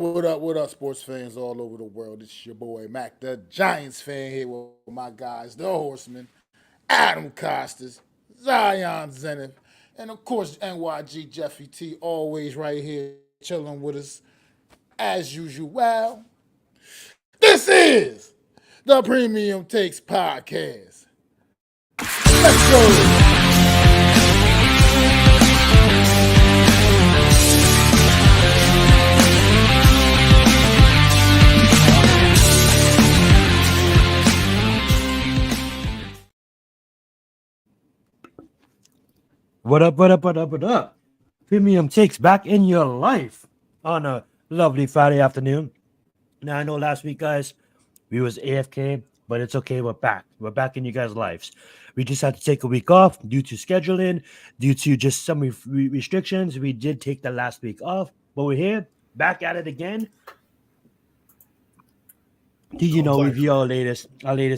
What up, sports fans all over the world? It's your boy Mac, the Giants fan here with my guys, the Horsemen, Adam Costas, Zion Zenith, and of course NYG Jeffy T, always right here chilling with us as usual. Well, this is the Premium Takes Podcast. Let's go. What up, what up, what up, what up? Premium Takes back in your life on a lovely Friday afternoon. Now, I know last week, guys, we was AFK, but it's okay. We're back. We're back in you guys' lives. We just had to take a week off due to scheduling, due to just some restrictions. We did take the last week off, but we're here, back at it again. Review our latest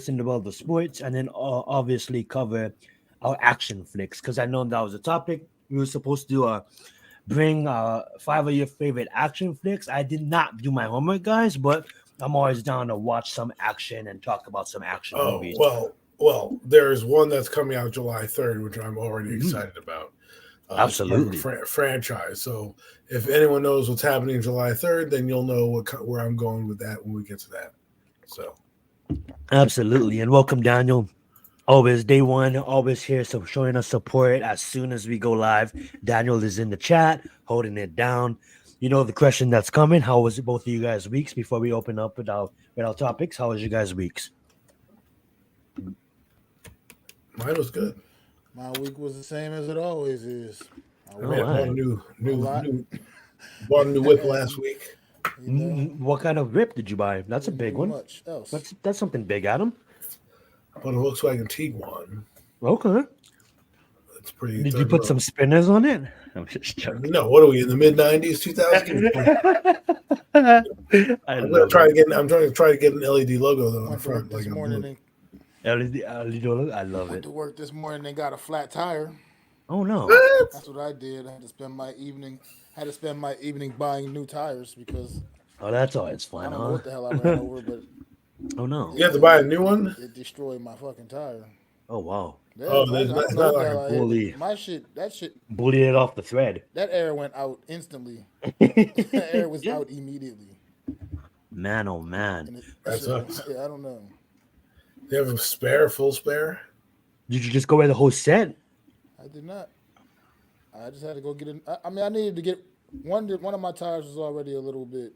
in the world of sports, and then obviously cover our action flicks, because I know that was a topic. We were supposed to bring 5 of your favorite action flicks. I did not do my homework, guys, but I'm always down to watch some action and talk about some action movies. Well, there's one that's coming out July 3rd, which I'm already excited about. Absolutely. Franchise. So if anyone knows what's happening July 3rd, then you'll know where I'm going with that when we get to that. So absolutely. And welcome, Daniel. Always day one, always here, so showing us support as soon as we go live. Daniel is in the chat, holding it down. You know the question that's coming. How was it both of you guys' weeks before we open up with our topics? How was your guys' weeks? Mine was good. My week was the same as it always is. Bought a new whip last week. What kind of whip did you buy? That's a big one. Much else. That's something big, Adam. But a Volkswagen Tiguan. Okay. It's pretty. Did you put some spinners on it? I'm just joking. No, what are we in the mid 90s, 2000? I'm trying to try to get an LED logo though in the front. This morning, LED logo. I love went it. to work this morning and got a flat tire. Oh no! That's what I did. I had to spend my evening buying new tires because. Oh, that's always fun. I don't know what the hell I ran over, but. Oh no! You have to buy a new one. It destroyed my fucking tire. Oh wow! That's not like a bully. That shit. Bullied it off the thread. That air went out instantly. That air was out immediately. Man, oh man! That sucks. Yeah, I don't know. You have a full spare? Did you just go buy the whole set? I did not. I just had to go get it. I needed to get one. One of my tires was already a little bit,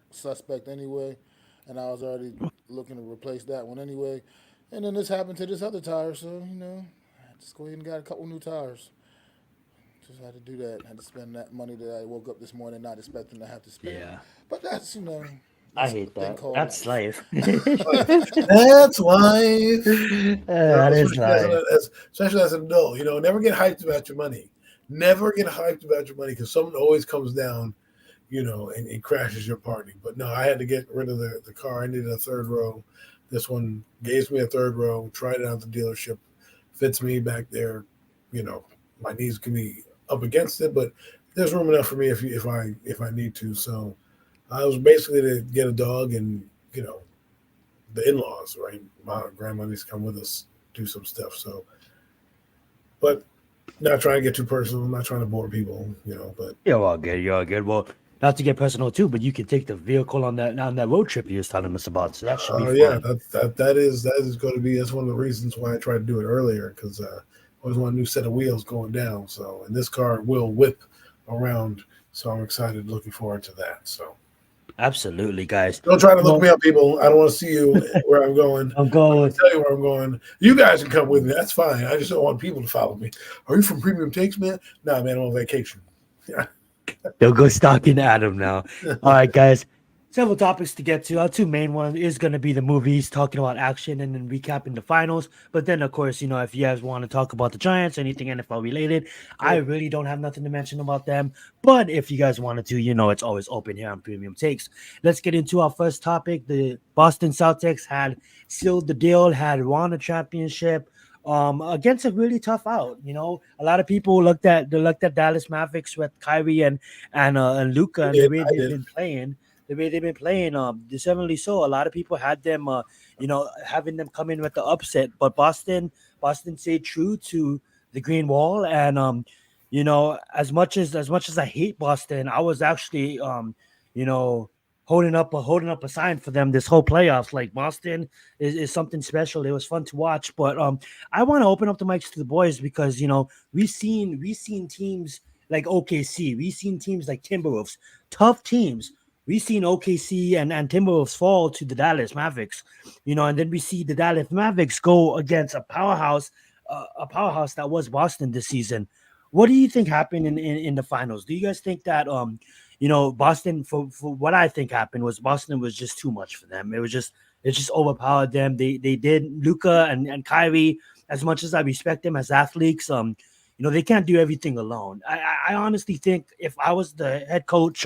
suspect anyway. And I was already looking to replace that one anyway. And then this happened to this other tire, so, I just go ahead and got a couple new tires. Just had to do that. Had to spend that money that I woke up this morning not expecting to have to spend. Yeah. But that's, I hate that. That's life. That's life. That is life. Especially as an adult, never get hyped about your money. Never get hyped about your money because someone always comes down and crashes your party. But no, I had to get rid of the car. I needed a third row. This one gave me a third row, tried it out at the dealership, fits me back there. My knees can be up against it, but there's room enough for me if I need to. So I was basically to get a dog and, the in-laws, right? My grandma needs to come with us, do some stuff. So, but not trying to get too personal, not trying to bore people, but. You're all good. Well, not to get personal too, but you can take the vehicle on that road trip you was telling us about. So that should be fun. Yeah, that is going to be. That's one of the reasons why I tried to do it earlier because I always want a new set of wheels going down. So, and this car will whip around. So I'm excited, looking forward to that. So, absolutely, guys. Don't try to look me up, people. I don't want to see you where I'm going. I'm going. I'll tell you where I'm going. You guys can come with me. That's fine. I just don't want people to follow me. Are you from Premium Takes, man? Nah, man, I'm on vacation. Yeah. They'll go stalking Adam now. All right, guys. Several topics to get to. Our two main ones is going to be the movies, talking about action, and then recapping the finals. But then, of course, if you guys want to talk about the Giants, anything NFL related, I really don't have nothing to mention about them. But if you guys wanted to, it's always open here on Premium Takes. Let's get into our first topic. The Boston Celtics had sealed the deal, had won a championship. against a really tough out. You know, a lot of people looked at Dallas Mavericks with Kyrie and Luca and the way I they've did. been playing. The way they've been playing, deservedly so. A lot of people had them, having them come in with the upset, but Boston stayed true to the green wall, and as much as I hate Boston, I was actually, you know, holding up a sign for them this whole playoffs. Like Boston is something special. It was fun to watch, but I want to open up the mics to the boys because we've seen teams like OKC, we've seen teams like Timberwolves, tough teams. We've seen OKC and Timberwolves fall to the Dallas Mavericks, and then we see the Dallas Mavericks go against a powerhouse that was Boston this season. What do you think happened in the finals? Do you guys think that Boston, for what I think happened, was Boston was just too much for them. It just overpowered them. They did Luca and Kyrie, as much as I respect them as athletes, they can't do everything alone. I honestly think if I was the head coach,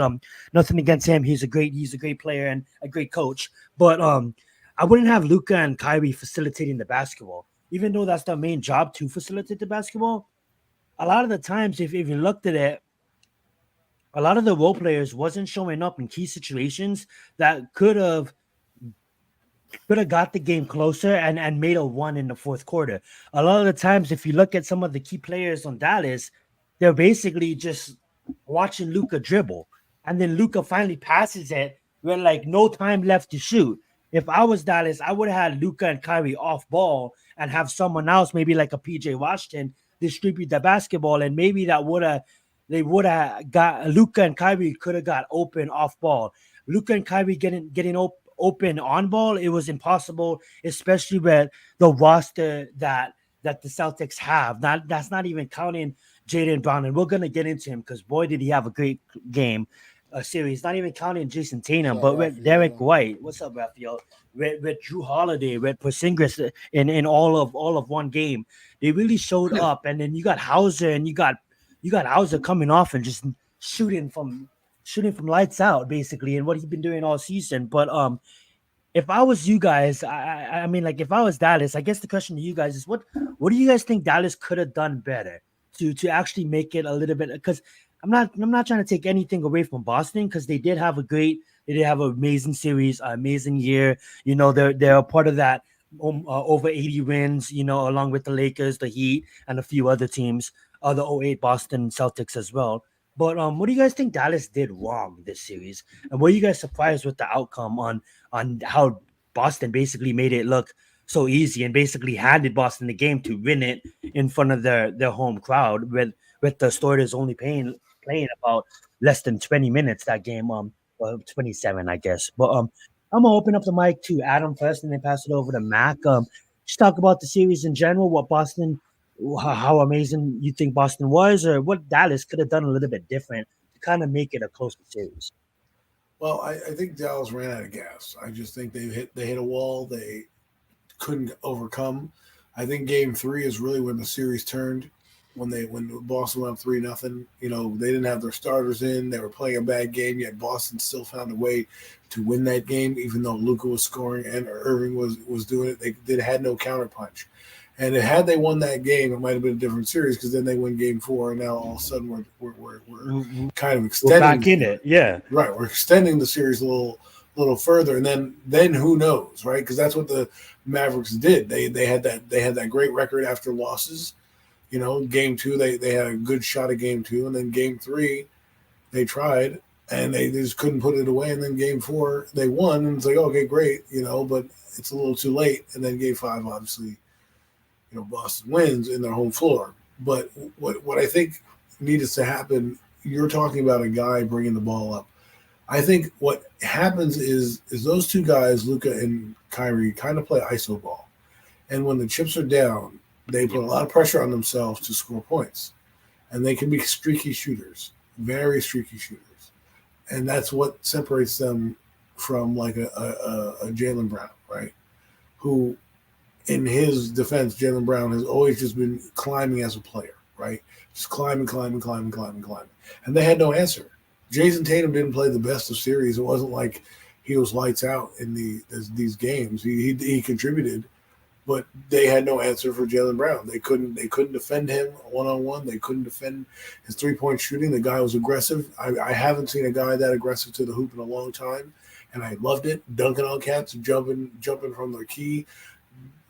nothing against him, he's a great player and a great coach, but I wouldn't have Luca and Kyrie facilitating the basketball, even though that's their main job to facilitate the basketball. A lot of the times, if you looked at it, a lot of the role players wasn't showing up in key situations that could have got the game closer and made a one in the fourth quarter. A lot of the times, if you look at some of the key players on Dallas, they're basically just watching Luca dribble, and then Luca finally passes it with like no time left to shoot. If I was Dallas, I would have had Luca and Kyrie off ball and have someone else, maybe like a PJ Washington, distribute the basketball, and maybe they would have got Luca and Kyrie could have got open off ball. Luca and Kyrie getting open on ball, it was impossible, especially with the roster that the Celtics have. That's not even counting Jaden Brown, and we're gonna get into him because boy did he have a great game, series. Not even counting Jason What's Tatum, up, but with Derek Raphael? White. What's up, Raphael? With Drew Holiday, with Porzingis in all of one game, they really showed up. And then you got Hauser, and you got Hauser coming off and just shooting from shooting from lights out, basically, and what he's been doing all season. But if I was you guys, I mean, like if I was Dallas, I guess the question to you guys is what do you guys think Dallas could have done better to actually make it a little bit? Because I'm not trying to take anything away from Boston because they did have an amazing series, an amazing year. They're a part of that over 80 wins. Along with the Lakers, the Heat, and a few other teams, the '08 Boston Celtics as well. But what do you guys think Dallas did wrong this series? And were you guys surprised with the outcome on how Boston basically made it look so easy and basically handed Boston the game to win it in front of their home crowd with the starters only playing about less than 20 minutes that game, 27 I guess. But I'm gonna open up the mic to Adam first and then pass it over to Mac. Just talk about the series in general, what Boston, how amazing you think Boston was, or what Dallas could have done a little bit different to kind of make it a closer series. Well, I think Dallas ran out of gas. I just think they hit a wall they couldn't overcome. I think Game Three is really when the series turned. When Boston went up 3-0, they didn't have their starters in. They were playing a bad game, yet Boston still found a way to win that game, even though Luka was scoring and Irving was doing it. They had no counterpunch. And had they won that game, it might have been a different series because then they win Game Four, and now all of a sudden we're kind of We're extending back in it, yeah. right. We're extending the series a little further, and then who knows, right? Because that's what the Mavericks did. They had that great record after losses. Game two they had a good shot at game two, and then game three they tried and they just couldn't put it away. And then game four they won, and it's like okay, great, but it's a little too late. And then game five, obviously, Boston wins in their home floor. But what I think needs to happen, you're talking about a guy bringing the ball up. I think what happens is those two guys, Luka and Kyrie, kind of play iso ball, and when the chips are down, they put a lot of pressure on themselves to score points, and they can be streaky shooters, very streaky shooters, and that's what separates them from like a Jaylen Brown, right? Who, in his defense, Jaylen Brown has always just been climbing as a player, right? Just climbing, and they had no answer. Jason Tatum didn't play the best of series. It wasn't like he was lights out in these games. He contributed, but they had no answer for Jaylen Brown. They couldn't defend him one-on-one. They couldn't defend his three-point shooting. The guy was aggressive. I haven't seen a guy that aggressive to the hoop in a long time, and I loved it. Dunking on cats, jumping from the key,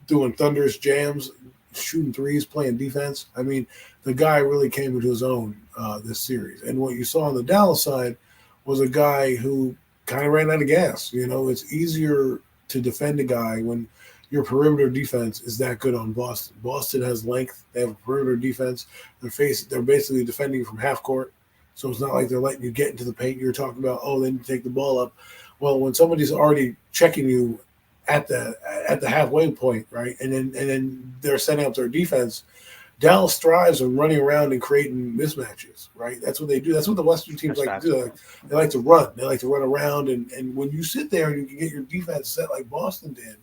doing thunderous jams, shooting threes, playing defense. I mean, the guy really came into his own this series. And what you saw on the Dallas side was a guy who kind of ran out of gas. You know, it's easier to defend a guy when your perimeter defense is that good on Boston. Boston has length. They have a perimeter defense. They're basically defending from half court. So it's not like they're letting you get into the paint. You're talking about, oh, then you take the ball up. Well, when somebody's already checking you at the halfway point, right, and then they're setting up their defense, Dallas thrives on running around and creating mismatches, right? That's what they do. That's what the Western teams like to do. They like to run. They like to run around, and when you sit there and you can get your defense set like Boston did,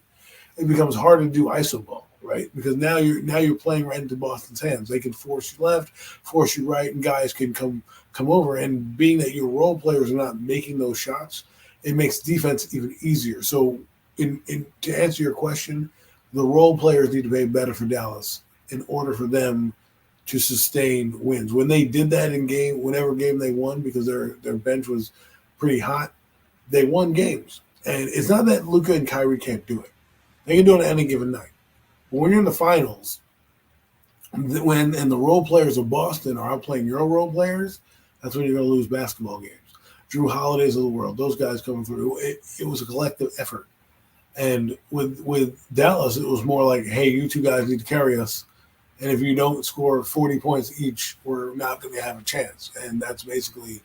it becomes hard to do iso ball, right? Because now you're playing right into Boston's hands. They can force you left, force you right, and guys can come over. And being that your role players are not making those shots, it makes defense even easier. So, to answer your question, the role players need to play better for Dallas in order for them to sustain wins. When they did that in whenever game they won, because their bench was pretty hot, they won games. And it's not that Luka and Kyrie can't do it. They can do it on any given night. But when you're in the finals, and the role players of Boston are outplaying your role players, that's when you're going to lose basketball games. Drew Holidays of the world, those guys coming through. It was a collective effort. And with Dallas, it was more like, hey, you two guys need to carry us. And if you don't score 40 points each, we're not going to have a chance. And that's basically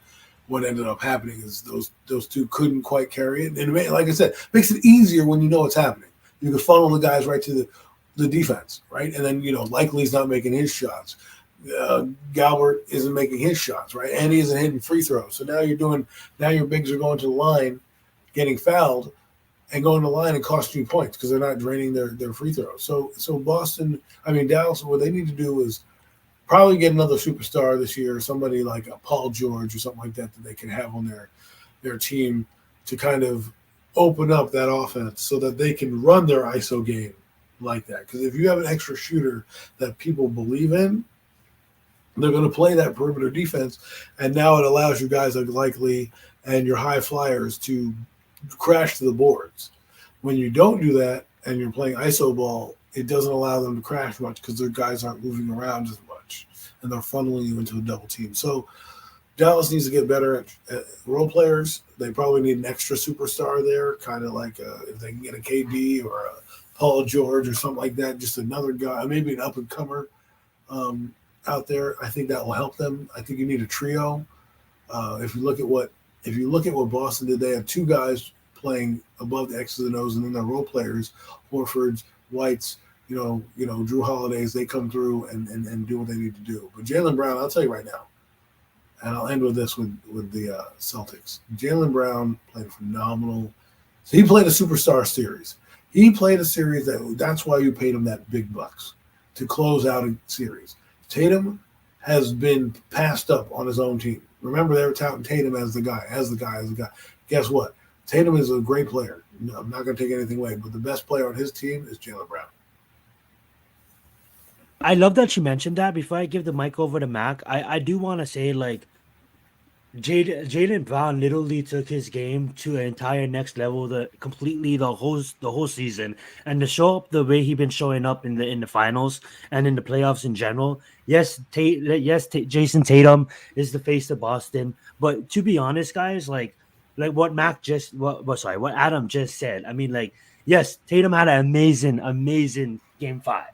what ended up happening is those two couldn't quite carry it. And like I said, it makes it easier when you know what's happening. You can funnel the guys right to the defense, right? And then, likely he's not making his shots. Galbert isn't making his shots, right? And he isn't hitting free throws. So now your bigs are going to the line, getting fouled, and going to the line and costing you points because they're not draining their free throws. So Dallas, what they need to do is probably get another superstar this year, somebody like a Paul George or something like that they can have on their team to kind of open up that offense so that they can run their ISO game like that. Because if you have an extra shooter that people believe in, they're going to play that perimeter defense, and now it allows you guys like Likely and your high flyers to crash to the boards. When you don't do that and you're playing ISO ball, it doesn't allow them to crash much because their guys aren't moving around as much, and they're funneling you into a double team. So Dallas needs to get better at role players. They probably need an extra superstar there, kind of like if they can get a KD or a Paul George or something like that, just another guy, maybe an up-and-comer out there. I think that will help them. I think you need a trio. If you look at what Boston did, they have two guys playing above the X's and O's, and then their role players, Horfords, Whites, Drew Holidays, they come through and do what they need to do. But Jaylen Brown, I'll tell you right now, and I'll end with this with the Celtics. Jaylen Brown played phenomenal. So he played a superstar series. He played a series that's why you paid him that big bucks to close out a series. Tatum has been passed up on his own team. Remember, they were touting Tatum as the guy. Guess what? Tatum is a great player. No, I'm not going to take anything away, but the best player on his team is Jaylen Brown. I love that you mentioned that. Before I give the mic over to Mac, I do want to say, Jaylen Brown literally took his game to an entire next level, the whole season, and to show up the way he's been showing up in the finals and in the playoffs in general. Yes, Jason Tatum is the face of Boston, but to be honest, guys, like what what Adam just said. I mean, yes, Tatum had an amazing game 5,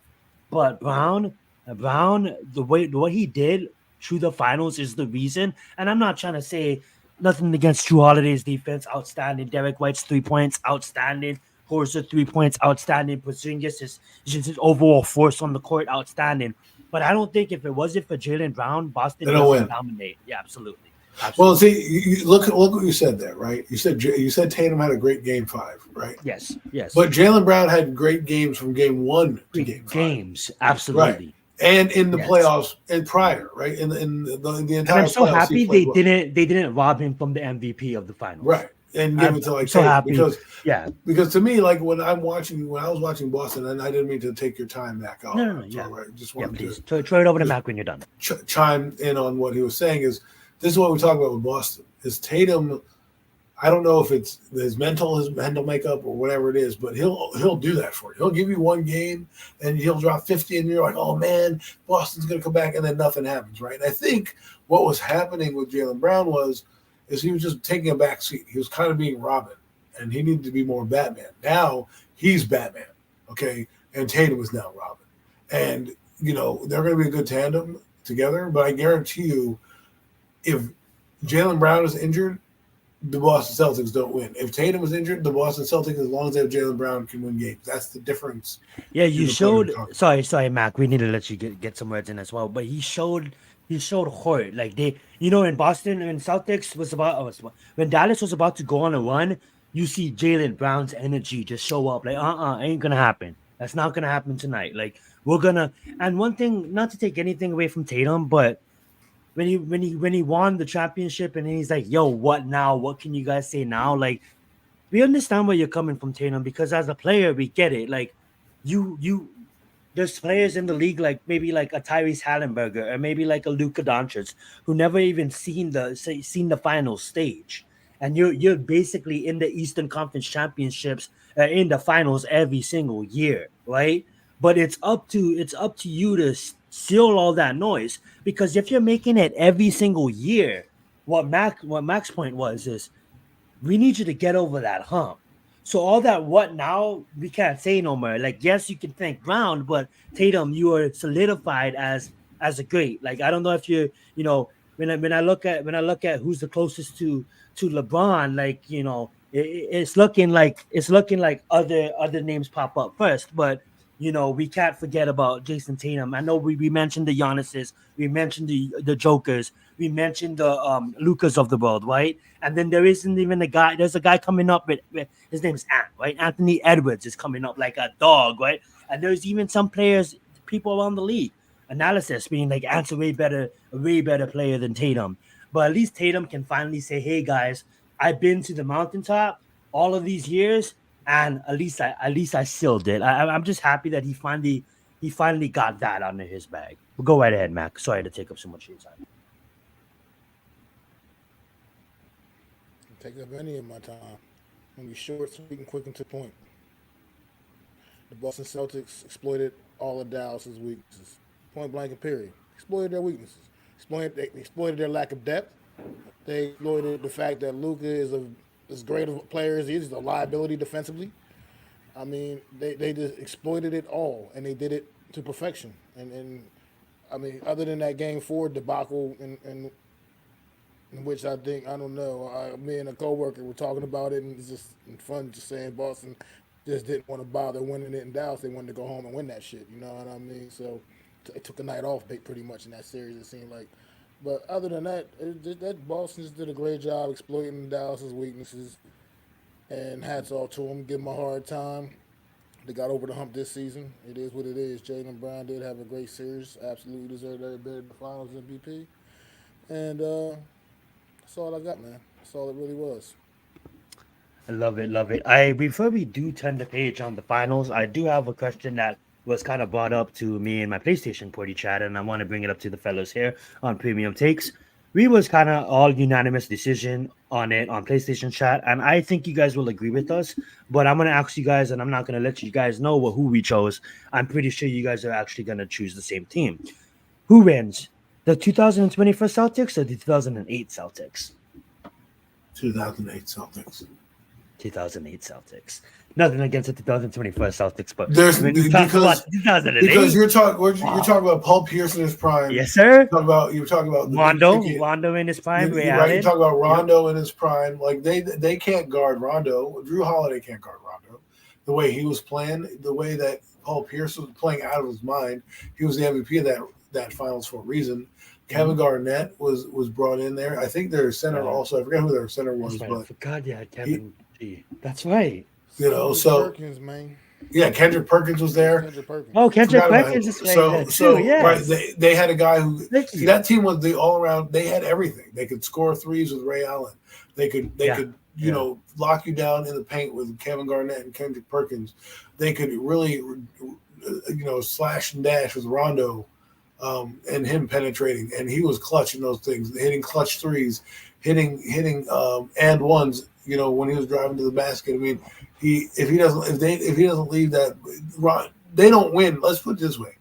but Brown, what he did through the finals is the reason. And I'm not trying to say nothing against Drew Holiday's defense, outstanding. Derek White's 3 points, outstanding. Horser 3 points, outstanding. Porzingis is just his overall force on the court, outstanding. But I don't think if it wasn't for Jaylen Brown, Boston doesn't dominate. Yeah, absolutely. Well, see, you look what you said there, right? You said Tatum had a great game 5, right? Yes. But Jaylen Brown had great games from game 1 to game 5. Games, absolutely. Right. And in the playoffs and prior, right? In the entire. And I'm so happy they didn't rob him from the MVP of the finals. Right. and give it to like so Tatum happy. because to me, like when I was watching Boston, and I didn't mean to take your time back. No, I just yeah, wanted please. to Throw it over to Mac when you're done. chime in on what he was saying. Is this is what we talk about with Boston? Is Tatum? I don't know if it's his mental makeup or whatever it is, but he'll do that for you. He'll give you one game and he'll drop 50, and you're like, oh man, Boston's gonna come back, and then nothing happens, right? And I think what was happening with Jaylen Brown is he was just taking a back seat. He was kind of being Robin, and he needed to be more Batman. Now he's Batman, okay, and Tatum is now Robin, and they're going to be a good tandem together. But I guarantee you, if Jaylen Brown is injured, the Boston Celtics don't win. If Tatum is injured, the Boston Celtics, as long as they have Jaylen Brown, can win games. That's the difference. Yeah, you showed. Sorry, Mac. We need to let you get some words in as well. But he showed heart. Like in Boston, when Celtics was when Dallas was about to go on a run, you see Jaylen Brown's energy just show up. Like, ain't gonna happen. That's not gonna happen tonight. Like, we're gonna. And one thing, not to take anything away from Tatum, but when he won the championship and he's like, yo, what now? What can you guys say now? Like, we understand where you're coming from, Tatum, because as a player, we get it. Like, there's players in the league like maybe like a Tyrese Hallenberger or maybe like a Luka Doncic who never even seen the final stage, and you're basically in the Eastern Conference Championships in the finals every single year, right? But it's up to you to seal all that noise, because if you're making it every single year, what Mac's point is we need you to get over that hump. So all that what now we can't say no more. Like, yes, you can thank Brown, but Tatum, you are solidified as a great. Like, I don't know if when I look at who's the closest to LeBron, like it's looking like other names pop up first, but we can't forget about Jason Tatum. I know we mentioned the Giannis's, we mentioned the Jokers, we mentioned the Lucas of the world, right? And then there isn't even a guy. There's a guy coming up with his name's Ant, right? Anthony Edwards is coming up like a dog, right? And there's even some players, people around the league, analysis being like Ant's a way better player than Tatum. But at least Tatum can finally say, "Hey guys, I've been to the mountaintop all of these years, and at least I sealed it." I'm just happy that he finally got that under his bag. Well, go right ahead, Mac. Sorry to take up so much of your time. Take up any of my time. I'm gonna be short, sweet, and quick and to the point. The Boston Celtics exploited all of Dallas's weaknesses, point blank and period. Exploited their weaknesses. They exploited their lack of depth. They exploited the fact that Luka is as great of a player as he is. He's a liability defensively. I mean, they just exploited it all, and they did it to perfection. And I mean, other than that Game 4 debacle in which I think, I don't know, me and a coworker were talking about it, and it's just fun just saying Boston just didn't want to bother winning it in Dallas. They wanted to go home and win that shit, you know what I mean? So it took a night off pretty much in that series, it seemed like. But other than that, that Boston just did a great job exploiting Dallas's weaknesses, and hats off to them. Give them a hard time. They got over the hump this season. It is what it is. Jaylen Brown did have a great series. Absolutely deserved every bit of the Finals MVP. And that's all I got, man. That's all it really was. I love it. Before we do turn the page on the finals, I do have a question that was kind of brought up to me in my PlayStation party chat, and I want to bring it up to the fellows here on Premium Takes. We was kind of all unanimous decision on it on PlayStation chat, and I think you guys will agree with us. But I'm gonna ask you guys, and I'm not gonna let you guys know who we chose. I'm pretty sure you guys are actually gonna choose the same team. Who wins, the 2021 Celtics or the 2008 Celtics? 2008 Celtics. 2008 Celtics. Nothing against the 2021 Celtics, but there's because you're talking about Paul Pierce in his prime. Yes, sir. You're talking about Rondo in his prime. You're talking about Rondo in his prime. Like they can't guard Rondo. Drew Holiday can't guard Rondo. The way he was playing, the way that Paul Pierce was playing out of his mind, he was the MVP of that finals for a reason. Kevin Garnett was brought in there. I think their center also. I forget who their center was, but I forgot. Yeah, Kevin. That's right. Perkins, man. Yeah, Kendrick Perkins was there. Kendrick Perkins. Oh, Kendrick Perkins is so yes. Right. They had a guy who that team was the all around. They had everything. They could score threes with Ray Allen. They could lock you down in the paint with Kevin Garnett and Kendrick Perkins. They could really, slash and dash with Rondo, and him penetrating, and he was clutch in those things, hitting clutch threes, hitting and ones. When he was driving to the basket. I mean, if he doesn't leave that, they don't win. Let's put it this way: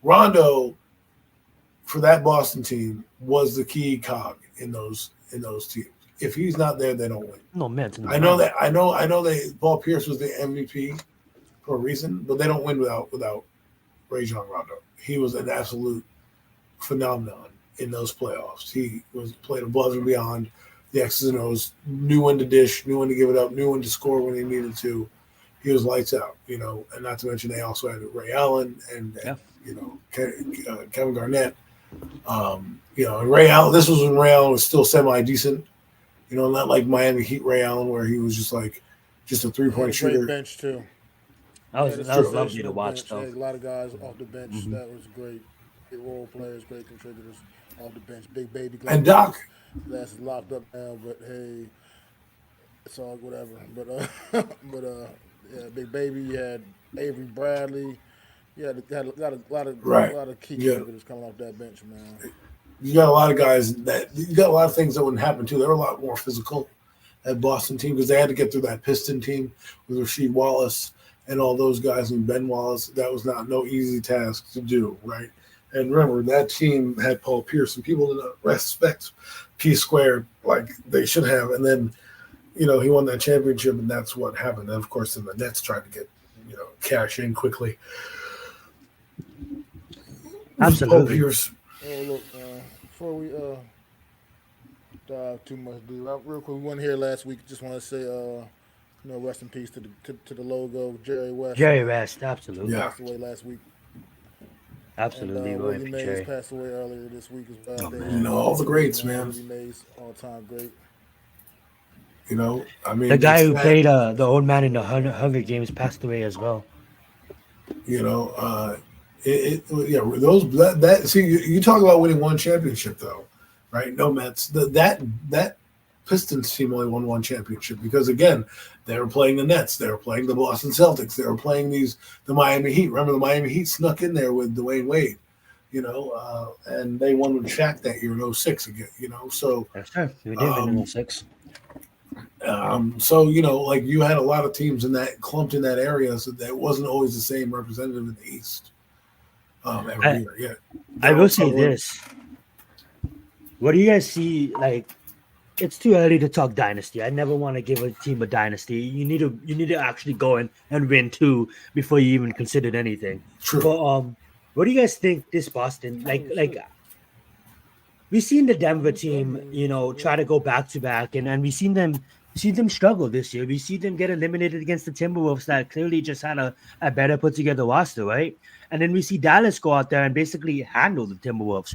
Rondo, for that Boston team, was the key cog in those teams. If he's not there, they don't win. No man. I know that. I know that Paul Pierce was the MVP for a reason, but they don't win without Rajon Rondo. He was an absolute phenomenon in those playoffs. He was playing above and beyond the X's and O's, knew when to dish, knew when to give it up, knew when to score when he needed to. He was lights out, and not to mention they also had Ray Allen and Kevin Garnett. And Ray Allen, this was when Ray Allen was still semi-decent, not like Miami Heat Ray Allen where he was just a three-point shooter. Great bench too. That was lovely to watch, though. A lot of guys off the bench. Mm-hmm. That was great. Great role players, great contributors off the bench. Big Baby. And Doc. That's locked up now, but hey, it's all whatever. Yeah, Big Baby. You had Avery Bradley. You had a lot of key contributors coming off that bench, man. You got a lot of guys you got a lot of things that wouldn't happen too. They were a lot more physical at Boston team because they had to get through that Piston team with Rasheed Wallace and all those guys and Ben Wallace. That was no easy task to do, right? And remember, that team had Paul Pierce, and people didn't respect P squared like they should have. And then, he won that championship, and that's what happened. And of course, then the Nets tried to get, cash in quickly. Absolutely. Paul Pierce. Oh, look, before we dive too much deep, real quick, we weren't here last week. Just want to say, rest in peace to the logo, Jerry West. Jerry West, absolutely. Passed away last week. Absolutely, and, Willie Mays passed away earlier this week as well. All the greats, man. Willie Mays, all-time great. I mean, the guy who played the old man in the Hunger Games passed away as well. See, you talk about winning one championship though, right? No Mets. That Pistons team only won one championship because again, they were playing the Nets, they were playing the Boston Celtics, they were playing the Miami Heat. Remember the Miami Heat snuck in there with Dwayne Wade, and they won with Shaq that year in 2006 again, So that's right. We did win in 2006. So you had a lot of teams in that clumped in that area, so that wasn't always the same representative in the East. Every year, yeah. I will say this. What do you guys see? It's too early to talk dynasty. I never want to give a team a dynasty. You need to actually go in and win two before you even considered anything. True. But what do you guys think this Boston we've seen the Denver team, try to go back to back, and we've seen them struggle this year. We see them get eliminated against the Timberwolves that clearly just had a better put together roster, right? And then we see Dallas go out there and basically handle the Timberwolves.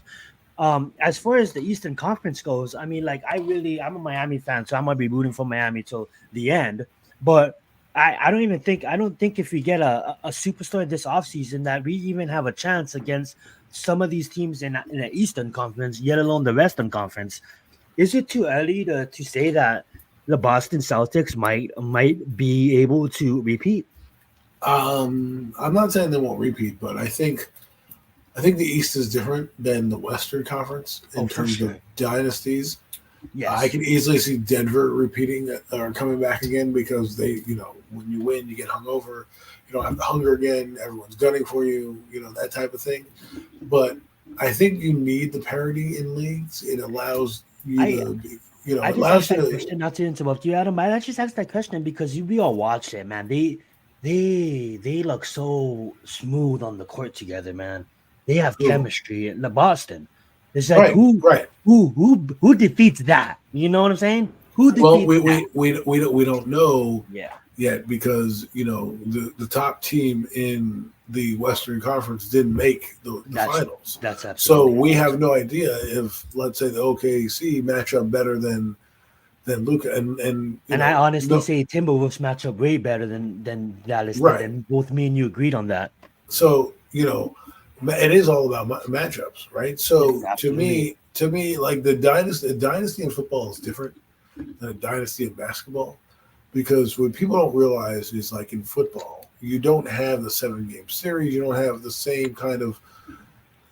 As far as the Eastern Conference goes, I mean, I'm a Miami fan, so I'm gonna be rooting for Miami till the end. But I don't think if we get a superstar this offseason that we even have a chance against some of these teams in the Eastern Conference, yet alone the Western Conference. Is it too early to say that the Boston Celtics might be able to repeat? I'm not saying they won't repeat, but I think the East is different than the Western Conference in terms of dynasties. Yes. I can easily see Denver repeating or coming back again because they, when you win, you get hungover. You don't have the hunger again. Everyone's gunning for you, that type of thing. But I think you need the parity in leagues. It allows you to be, I just asked that question, not to interrupt you, Adam. I just asked that question because we all watched it, man. They look so smooth on the court together, man. They have chemistry in the Boston. It's like who defeats that? You know what I'm saying? Who defeats that? We don't know yet because the top team in the Western Conference didn't make the finals. That's absolutely so we have no idea if, let's say, the OKC match up better than Luka and I honestly say Timberwolves match up way better than Dallas did, and both me and you agreed on that. So it is all about matchups, right? So to me, like the dynasty in football is different than a dynasty in basketball. Because what people don't realize is like in football, you don't have the 7 game series. You don't have the same kind of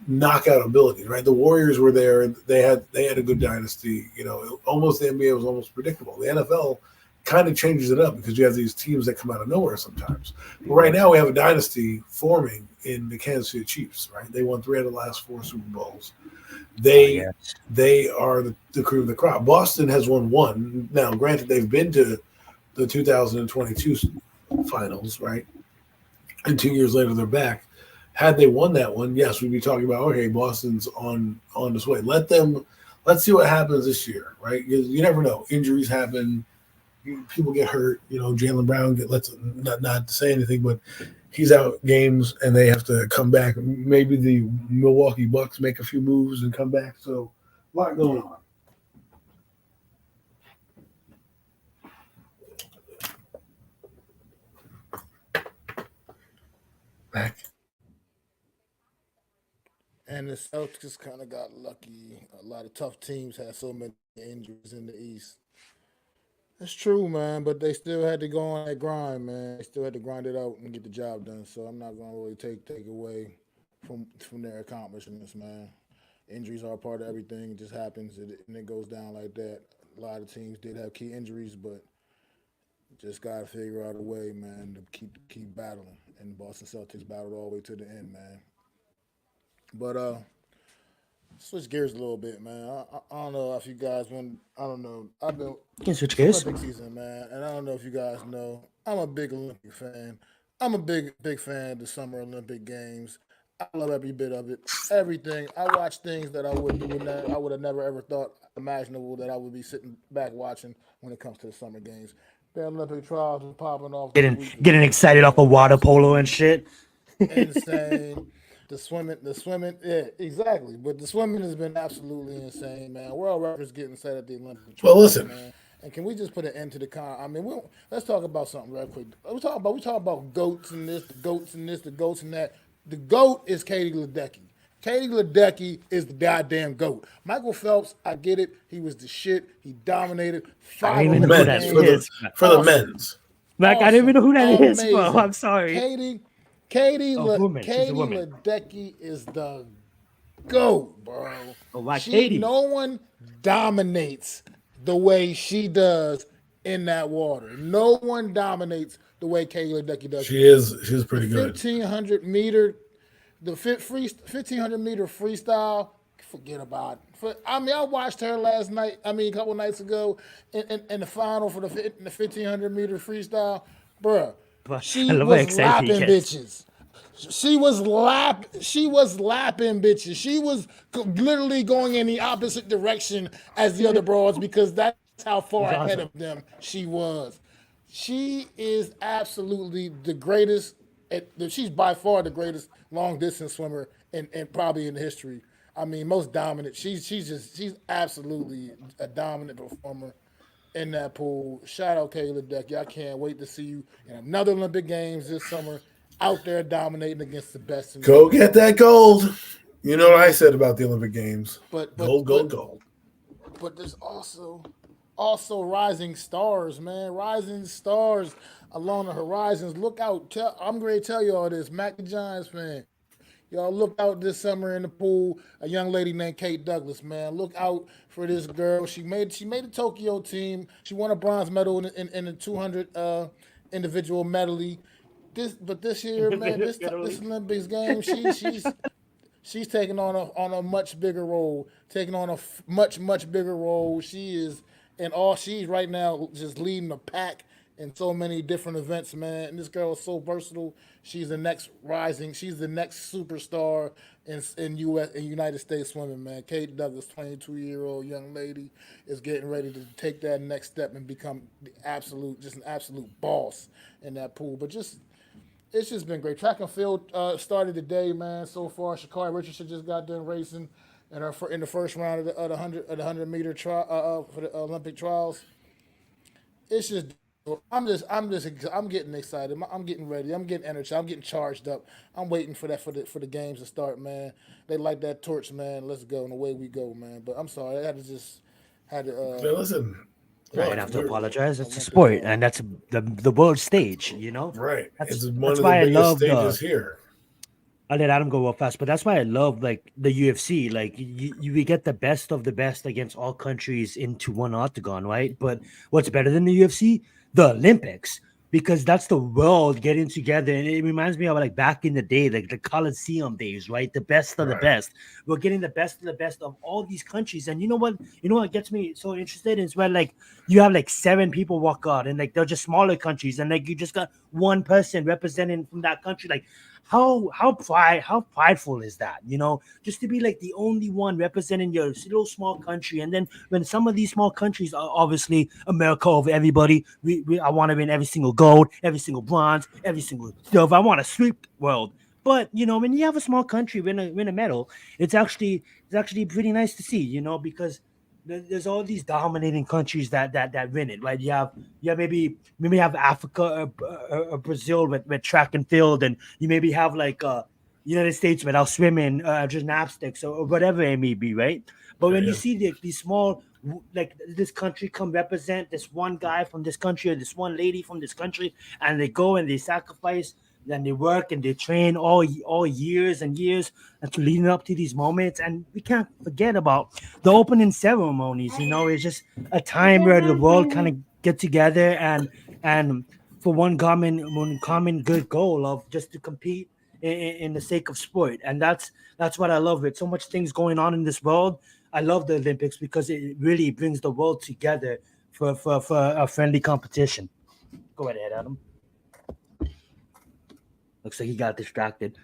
knockout ability, right? The Warriors were there. They had a good dynasty. Almost the NBA was almost predictable. The NFL kind of changes it up because you have these teams that come out of nowhere sometimes. But right now we have a dynasty forming in the Kansas City Chiefs, right? They won 3 out of the last 4 Super Bowls. They are the cream of the crop. Boston has won 1. Now, granted, they've been to the 2022 finals, right? And 2 years later, they're back. Had they won that one, yes, we'd be talking about, okay, Boston's on this way. Let's see what happens this year, right? You never know. Injuries happen. People get hurt. Jaylen Brown not to say anything, but he's out games and they have to come back. Maybe the Milwaukee Bucks make a few moves and come back. So a lot going on. Back. And the Celtics kind of got lucky. A lot of tough teams had so many injuries in the East. It's true, man, but they still had to go on that grind, man. They still had to grind it out and get the job done. So I'm not gonna really take away from their accomplishments, man. Injuries are a part of everything. It just happens, and it goes down like that. A lot of teams did have key injuries, but just gotta figure out a way, man, to keep battling. And Boston Celtics battled all the way to the end, man. But switch gears a little bit, man. I don't know if you guys want. I don't know. I've been You can switch It's gears. Olympic season, man, and I don't know if you guys know. I'm a big Olympic fan. I'm a big fan of the Summer Olympic Games. I love every bit of it. Everything. I watch things that I would have never ever thought imaginable that I would be sitting back watching when it comes to the Summer Games. The Olympic trials was popping off a couple weeks Getting ago, excited off man. of water polo and shit. Insane. The swimming, yeah, exactly. But the swimming has been absolutely insane, man. World records getting set at the Olympic Well, trials, listen, man. And can we just put an end to the con? I mean, let's talk about something real quick. We talk about goats and this, the goats and this, the goats and that. The goat is Katie Ledecky. Katie Ledecky is the goddamn goat. Michael Phelps, I get it. He was the shit. He dominated I 5 don't even know who Olympic that men's games. is. for the Awesome. men's. Mac, I don't even Awesome, know who that is, bro. amazing. I'm sorry. Katie, Katie, Oh, woman. She's a Katie woman. Ledecky is the GOAT, bro. Oh, my Katie. No one dominates the way she does in that water. No one dominates the way Katie Ledecky does in She that is water. she's The pretty good. 1500 meter, the 1500 meter freestyle. Forget about it. I mean, I watched her last night. I mean, a couple nights ago in the final for the 1500 meter freestyle, bruh. But I She love how was excited he lapping gets. bitches. She was lapping bitches. She was literally going in the opposite direction as the other broads because that's how far She's ahead of awesome. them she was. She is absolutely the greatest. She's by far the greatest long distance swimmer and probably in history. I mean, most dominant. She's absolutely a dominant performer in that pool. Shout out Kayla Decky. I can't wait to see you in another Olympic Games this summer, out there dominating against the best in the Go get world. that gold. You know what I said about the Olympic Games? But Gold, but gold, but gold. but there's also rising stars, man. Rising stars along the horizons. Look out! I'm going to tell you all this. Mac the Giants fan. Y'all look out this summer in the pool. A young lady named Kate Douglas, man. Look out for this girl. She made the Tokyo team. She won a bronze medal in the 200 individual medley. This year, man, this Literally. Olympics game, she's taking on a much bigger role, taking on a much bigger role. She is, and all she's right now just leading the pack in so many different events, man. And this girl is so versatile. She's the next rising. She's the next superstar in United States swimming, man. Kate Douglas, 22-year-old young lady, is getting ready to take that next step and become just an absolute boss in that pool. But it's just been great. Track and field started today, man. So far, Shakari Richardson just got done racing in the first round of the 100 meter trial for the Olympic trials. It's just I'm getting excited. I'm getting ready. I'm getting energy. I'm getting charged up. I'm waiting for the games to start, man. They light that torch, man. Let's go, and away we go, man. But I'm sorry, I had to Now listen, I Well, didn't have to apologize. I It's a went sport, and that's the world stage. right. That's It's one that's of the why I biggest love stages the. here. I let Adam go real fast, but that's why I love like the UFC. Like we get the best of the best against all countries into one octagon, right? But what's better than the UFC? The Olympics, because that's the world getting together, and it reminds me of like back in the day, like the Coliseum days, right? The best of the Right. best. We're getting the best of the best of all these countries, and you know what? You know what gets me so interested is when like you have like 7 people walk out, and like they're just smaller countries, and like you just got one person representing from that country, like how prideful is that, just to be like the only one representing your little small country. And then when some of these small countries are obviously America over everybody, I want to win every single gold, every single bronze, every single silver. I want to sweep the world. But when you have a small country win a medal, it's actually pretty nice to see, because there's all these dominating countries that win it, right? You have maybe have Africa or Brazil with track and field, and you maybe have like United States without swimming, gymnastics, or whatever it may be, right? But when you Yeah. see these small, like this country come represent this one guy from this country or this one lady from this country, and they go and they sacrifice, then they work and they train all years and years and to leading up to these moments. And we can't forget about the opening ceremonies. It's just a time where the world kind of get together and for one common good goal of just to compete in the sake of sport. And that's what I love. With so much things going on in this world, I love the Olympics because it really brings the world together for a friendly competition. Go ahead, Adam. Looks like he got distracted.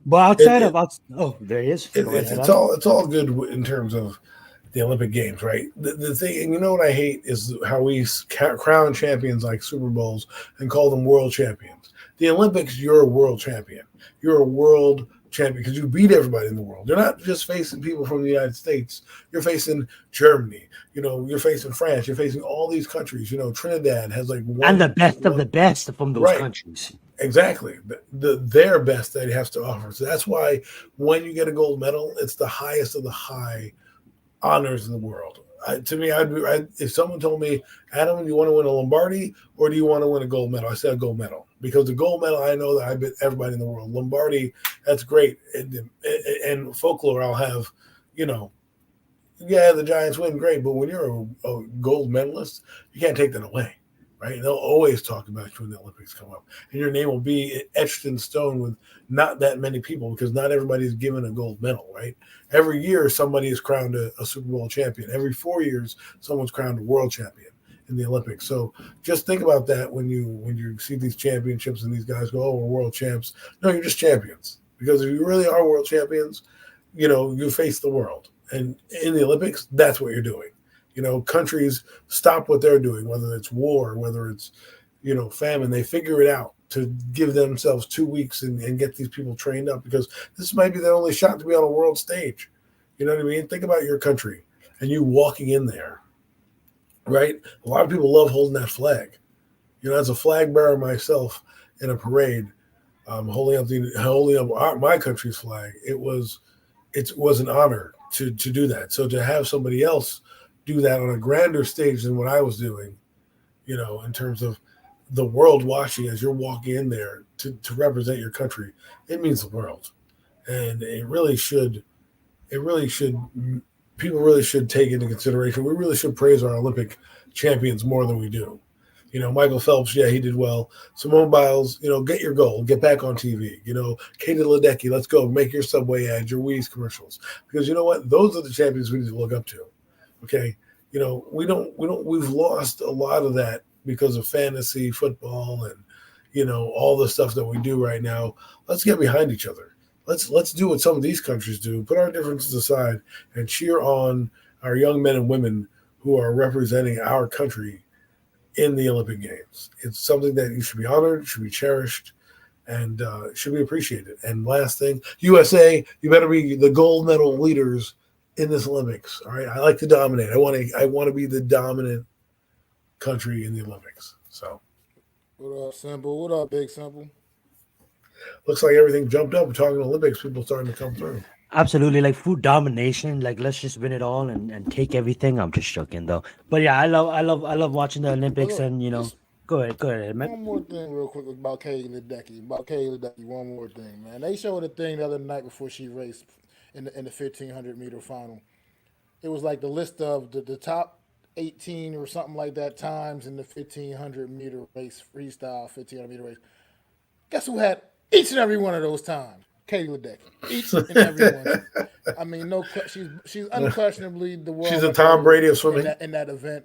But It, outside it, of oh, there he is. Go it's ahead, it's Adam. all good in terms of the Olympic Games, right? The thing, and you know what I hate is how we crown champions like Super Bowls and call them world champions. The Olympics, you're a world champion. You're a world champion because you beat everybody in the world. You're not just facing people from the United States. You're facing Germany. You're facing France. You're facing all these countries. Trinidad has like And the one best of the one best from those right. countries. Exactly. Their best that he has to offer. So that's why when you get a gold medal, it's the highest of the high honors in the world. To me, if someone told me, Adam, you want to win a Lombardi or do you want to win a gold medal? I said a gold medal because the gold medal, I know that I beat everybody in the world. Lombardi, that's great. And folklore, I'll have, you know, yeah, the Giants win, great. But when you're a gold medalist, you can't take that away, right? They'll always talk about you when the Olympics come up, and your name will be etched in stone with not that many people because not everybody's given a gold medal, right? Every year, somebody is crowned a Super Bowl champion. Every 4 years, someone's crowned a world champion in the Olympics. So just think about that when you see these championships and these guys go, "Oh, we're world champs." No, you're just champions because if you really are world champions, you face the world. And in the Olympics, that's what you're doing. Countries stop what they're doing, whether it's war, whether it's, famine, they figure it out to give themselves 2 weeks and get these people trained up because this might be their only shot to be on a world stage. You know what I mean? Think about your country and you walking in there, right? A lot of people love holding that flag. As a flag bearer myself in a parade, holding up my country's flag, it was an honor to do that. So to have somebody else do that on a grander stage than what I was doing, in terms of the world watching as you're walking in there to represent your country, it means the world. And it really should, people really should take into consideration. We really should praise our Olympic champions more than we do. Michael Phelps, yeah, he did well. Simone Biles, get your gold, get back on TV. Katie Ledecky, let's go, make your Subway ads, your Wheaties commercials, because you know what? Those are the champions we need to look up to. Okay, we've lost a lot of that because of fantasy football and all the stuff that we do right now. Let's get behind each other. Let's do what some of these countries do. Put our differences aside and cheer on our young men and women who are representing our country in the Olympic Games. It's something that you should be honored, should be cherished, and should be appreciated. And last thing, USA, you better be the gold medal leaders in this Olympics. All right, I like to dominate. I want to be the dominant country in the Olympics. So What up, Simple? What up, Big Simple? looks like everything jumped up. We're talking Olympics. People starting to come through. Absolutely, like food domination. Like let's just win it all and take everything. I'm just joking though. But yeah, I love watching the But Olympics, look, and just go ahead, man. one more thing real quick about Katie Ledecky. About Katie Ledecky, one more thing, man. They showed a thing the other night before she raced in the 1500-meter final. It was like the list of the top 18 or something like that times in the 1500-meter race, freestyle 1500-meter race. Guess who had each and every one of those times? Katie Ledecky. Each and every one. I mean, no, she's unquestionably the She's world a Tom record Brady of in swimming. that event.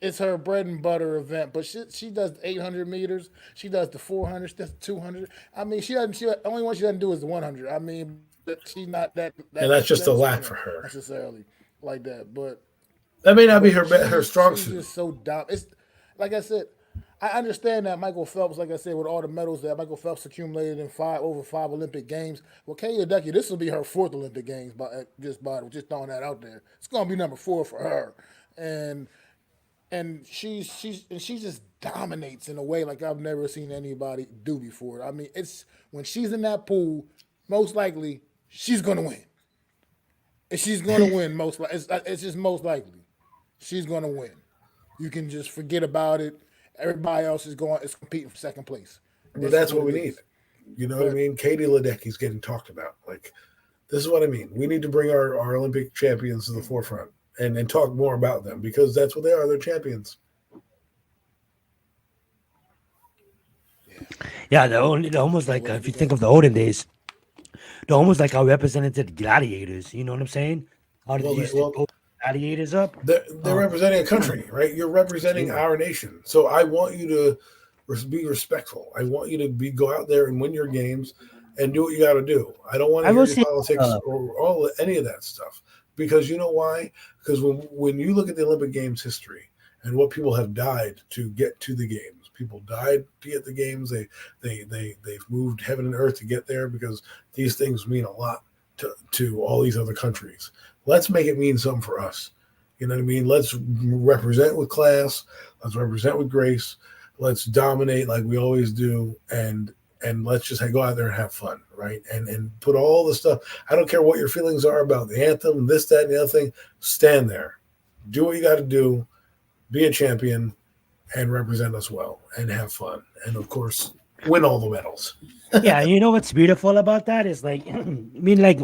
It's her bread and butter event. But she does the 800 meters. She does the 400. She does the 200. I mean, she doesn't. She the only one she doesn't do is the 100. I mean, she's not And that's just a that lack swimmer for her. necessarily like that. That may not be But her strong she's suit. just so dumb. It's like I said. I understand that Michael Phelps, like I said, with all the medals that Michael Phelps accumulated in over five Olympic games. Well, Katie Ledecky, this will be her fourth Olympic games, just throwing that out there. It's gonna be number 4 for her, and she just dominates in a way like I've never seen anybody do before. I mean, it's when she's in that pool, most likely she's gonna win. And she's gonna win most likely. It's just most likely she's gonna win. You can just forget about it. Everybody else is competing for second place. But It's just that's what what it we need. is. You know what I But mean? Katie Ledecky's getting talked about. Like, this is what I mean. We need to bring our Olympic champions to the forefront and talk more about them because that's what they are. They're champions. yeah, Yeah, they're almost can't like wait to if you get think that. of the olden days, they're almost like our represented gladiators. You know what I'm saying? How they Well, used to well, put gladiators up. they're Um, representing a country, right? You're representing absolutely. our nation. So I want you to be respectful. I want you to go out there and win your games and do what you got to do. I don't want I to hear will your say, politics or any of that stuff because you know why? Because when you look at the Olympic Games history and what people have died to get to the games, people died to get the games. They've moved heaven and earth to get there because these things mean a lot to all these other countries. Let's make it mean something for us. You know what I mean? Let's represent with class. Let's represent with grace. Let's dominate like we always do, and let's just go out there and have fun, right? And put all the stuff. I don't care what your feelings are about the anthem, this, that, and the other thing. Stand there, do what you got to do, be a champion, and represent us well, and have fun, and of course, win all the medals. yeah, you know what's beautiful about that is like, I mean, like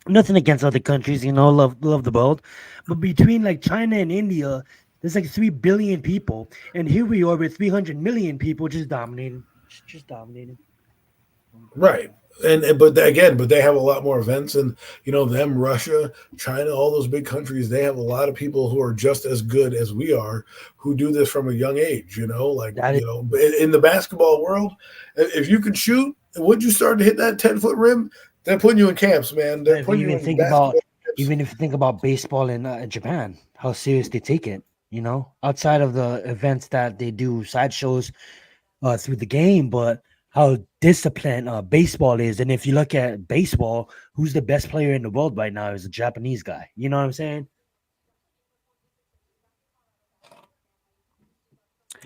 nothing against other countries, love the world, but between like China and India, there's like 3 billion people, and here we are with 300 million people just dominating, just dominating. Right. But they have a lot more events, and them, Russia, China, all those big countries, they have a lot of people who are just as good as we are, who do this from a young age. That is, In the basketball world, if you can shoot, once you start to hit that 10-foot rim, they're putting you in camps, man. They're if you putting you even in think about, basketball camps. even if you think about baseball in Japan, how serious they take it. Outside of the events that they do sideshows through the game, but how disciplined baseball is. And if you look at baseball, who's the best player in the world right now is a Japanese guy. You know what I'm saying?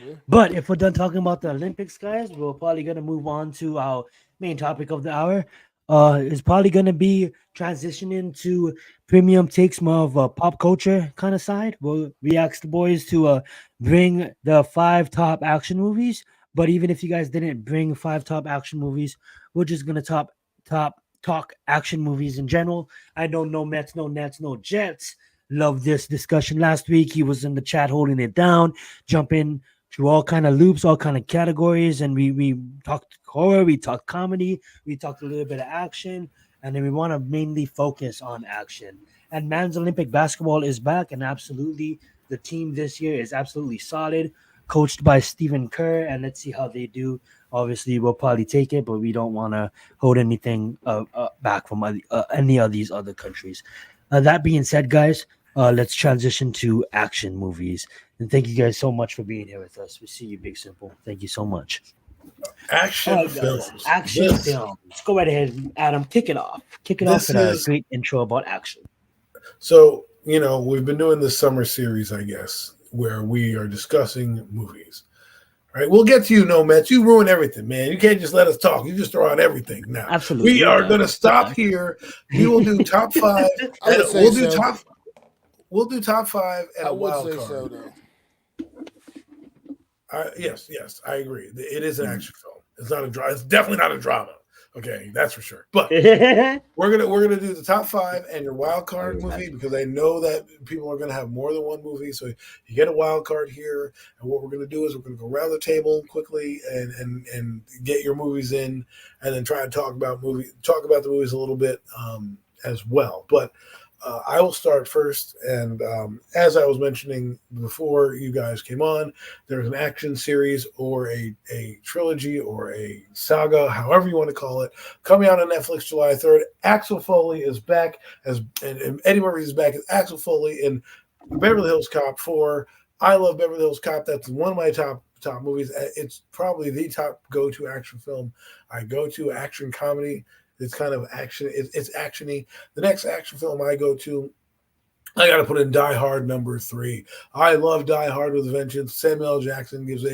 Yeah. But if we're done talking about the Olympics, guys, we're probably gonna move on to our main topic of the hour. It's probably gonna be transitioning to premium takes, more of a pop culture kind of side. We asked the boys to bring the 5 top action movies. But even if you guys didn't bring 5 top action movies, we're just gonna top talk action movies in general. I know no Mets, no Nets, no Jets. Love this discussion last week. He was in the chat holding it down, jumping through all kind of loops, all kind of categories, and we talked horror, we talked comedy, we talked a little bit of action, and then we want to mainly focus on action. And men's Olympic basketball is back, and absolutely, the team this year is absolutely solid, coached by Stephen Kerr, and let's see how they do. Obviously, we'll probably take it, but we don't want to hold anything back from any of these other countries. That being said, guys, let's transition to action movies. And thank you guys so much for being here with us. We see you, Big Simple. Thank you so much. All Action right, guys. films. Action This films. Go right ahead, Adam. Kick it off. Kick it off this with a is great intro about action. so we've been doing this summer series, I guess, where we are discussing movies. All right, we'll get to you, No Mets. You ruin everything, man. You can't just let us talk. You just throw out everything now. Absolutely. We are going to stop here. We will do top 5. I would and say so. We'll do top 5 and I a would wild say card. so, though. Yes, I agree. It is an action film. It's not a drama. It's definitely not a drama. Okay, that's for sure. But we're gonna do the top 5 and your wild card movie because I know that people are gonna have more than one movie. So you get a wild card here, and what we're gonna do is we're gonna go around the table quickly and get your movies in, and then try to talk about the movies a little bit as well. But I will start first, and as I was mentioning before you guys came on, there's an action series or a trilogy or a saga, however you want to call it, coming out on Netflix July 3rd. Axel Foley is back and Eddie Murphy is back as Axel Foley in Beverly Hills Cop 4. I love Beverly Hills Cop. That's one of my top movies. It's probably the top go-to action film. I go to action comedy. It's kind of action. It's actiony. The next action film I go to, I got to put in Die Hard #3. I love Die Hard with a Vengeance. Samuel L. Jackson gives